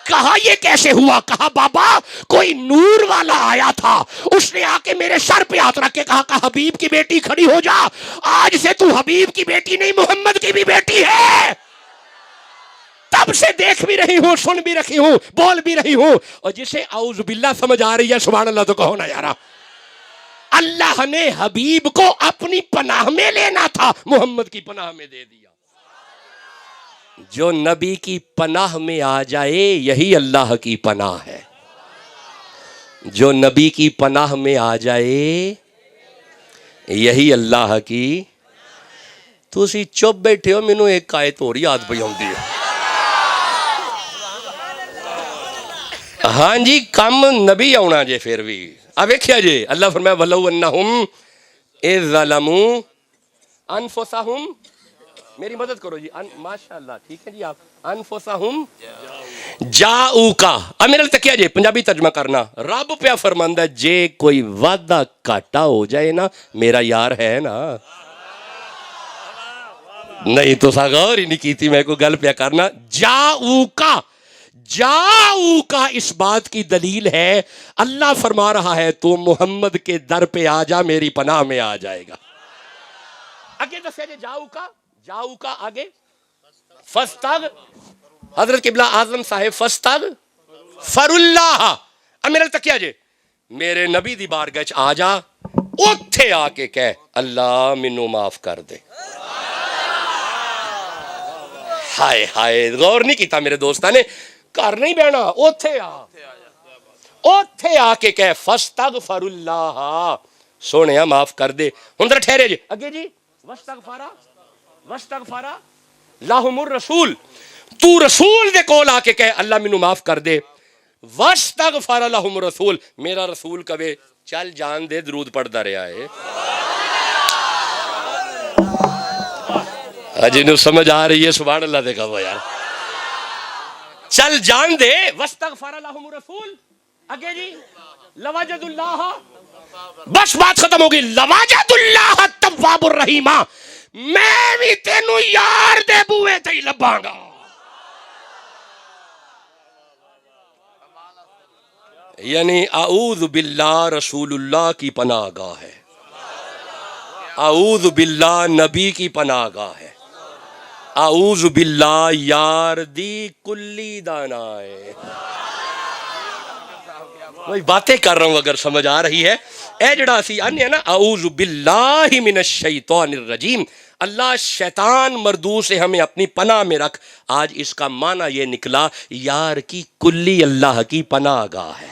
کہا یہ کیسے ہوا. کہا بابا کوئی نور والا آیا تھا, اس نے آ کے میرے سر پہ ہاتھ رکھ کے کہا حبیب کی بیٹی کھڑی ہو جا, آج سے تو حبیب کی بیٹی نہیں محمد کی بھی بیٹی ہے. تب سے دیکھ بھی رہی ہوں, سن بھی رکھی ہوں, بول بھی رہی ہوں. اور جسے اعوذ باللہ سمجھ آ رہی ہے, سبحان اللہ تو کہو نا یارا. اللہ نے حبیب کو اپنی پناہ میں لینا تھا, محمد کی پناہ میں دے دیا. جو نبی کی پناہ میں آ جائے یہی اللہ کی پناہ ہے. جو نبی کی پناہ میں آ جائے یہی اللہ کی. تسی چپ بیٹھے ہو, مینوں ایک آیت اور یاد پئی آندی ہے.
ہاں جی کم نبی آنا جے پھر بھی اب ویکھیا جے اللہ فرمایا ولو انہم اذ ظلموا انفسہم، میری مدد کرو جی ماشاءاللہ ٹھیک ہے جی آپ انفسہم جاؤکا، اب میرے لیے تکیا جے پنجابی ترجمہ کرنا، رب پہ فرماندا جے کوئی وعدہ کاٹا ہو جائے نا میرا یار ہے نا، نہیں تو سا غور ہی نہیں کی تھی میں کو گل پہ کرنا، جاؤکا جاؤکا اس بات کی دلیل ہے اللہ فرما رہا ہے تو محمد کے در پہ آ جا میری پناہ میں آ جائے گا. آگے دسیا جے جاؤکا آگے فستغ حضرت قبلہ اعظم صاحب فستغ فر اللہ، اب میرے تکیا جے میرے نبی دی بارگاہ چ آ جا اوتھے آ کے کہہ اللہ مینوں معاف کر دے. ہائے ہائے غور نہیں کیتا میرے دوستاں نے، گھر نہیں بہنا اوتھے آ کے کہہ فاستغفر اللہ سونیا معاف کر دے. ہن ذرا ٹھہرے جی اگے جی واستغفر لہم الرسول، تو رسول دے کول آ کے کہہ اللہ مینوں معاف کر دے. واستغفر لہم الرسول، میرا رسول کہے چل جان دے درود پڑھدا رہیا ہے. جنہوں سمجھ آ رہی ہے سبحان اللہ دے کہو یار، چل جان دے. واستغفر لہم الرسول اگے جی لوجد اللہ، بس بات ختم ہوگی. لوجد اللہ التواب الرحیم، میں بھی تینوں یار دے بوئے تے ہی لباں گا. یعنی اعوذ باللہ رسول اللہ کی پناہ گاہ ہے، اعوذ باللہ نبی کی پناہ گاہ ہے، اعوذ باللہ یار دی کلی دانا ہے. کوئی باتیں کر رہا ہوں اگر سمجھ آ رہی ہے. اے جڑا سی آنے نا اعوذ باللہ من الشیطان الرجیم، اللہ شیطان مردود سے ہمیں اپنی پناہ میں رکھ. آج اس کا معنی یہ نکلا یار کی کلی اللہ کی پناہ گاہ ہے.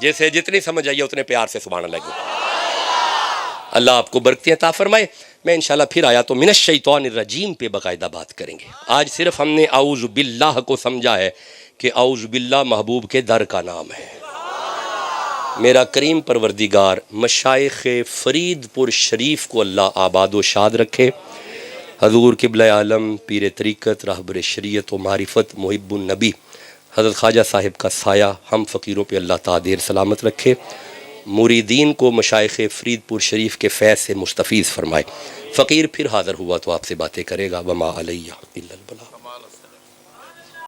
جیسے جتنی سمجھ آئیے اتنے پیار سے سبحان اللہ کی. اللہ آپ کو برکتیں عطا فرمائے. میں انشاءاللہ پھر آیا تو من الشیطان الرجیم پہ باقاعدہ بات کریں گے. آج صرف ہم نے اعوذ باللہ کو سمجھا ہے کہ اعوذ باللہ محبوب کے در کا نام ہے. میرا کریم پروردگار مشائخ فرید پور شریف کو اللہ آباد و شاد رکھے. حضور قبلہ عالم پیر طریقت راہبر شریعت و معرفت محب النبی حضرت خواجہ صاحب کا سایہ ہم فقیروں پہ اللہ تعالی دیر سلامت رکھے. مریدین کو مشائخ فرید پور شریف کے فیض سے مستفیض فرمائے. فقیر پھر حاضر ہوا تو آپ سے باتیں کرے گا. وما علیہ الا البلاغ.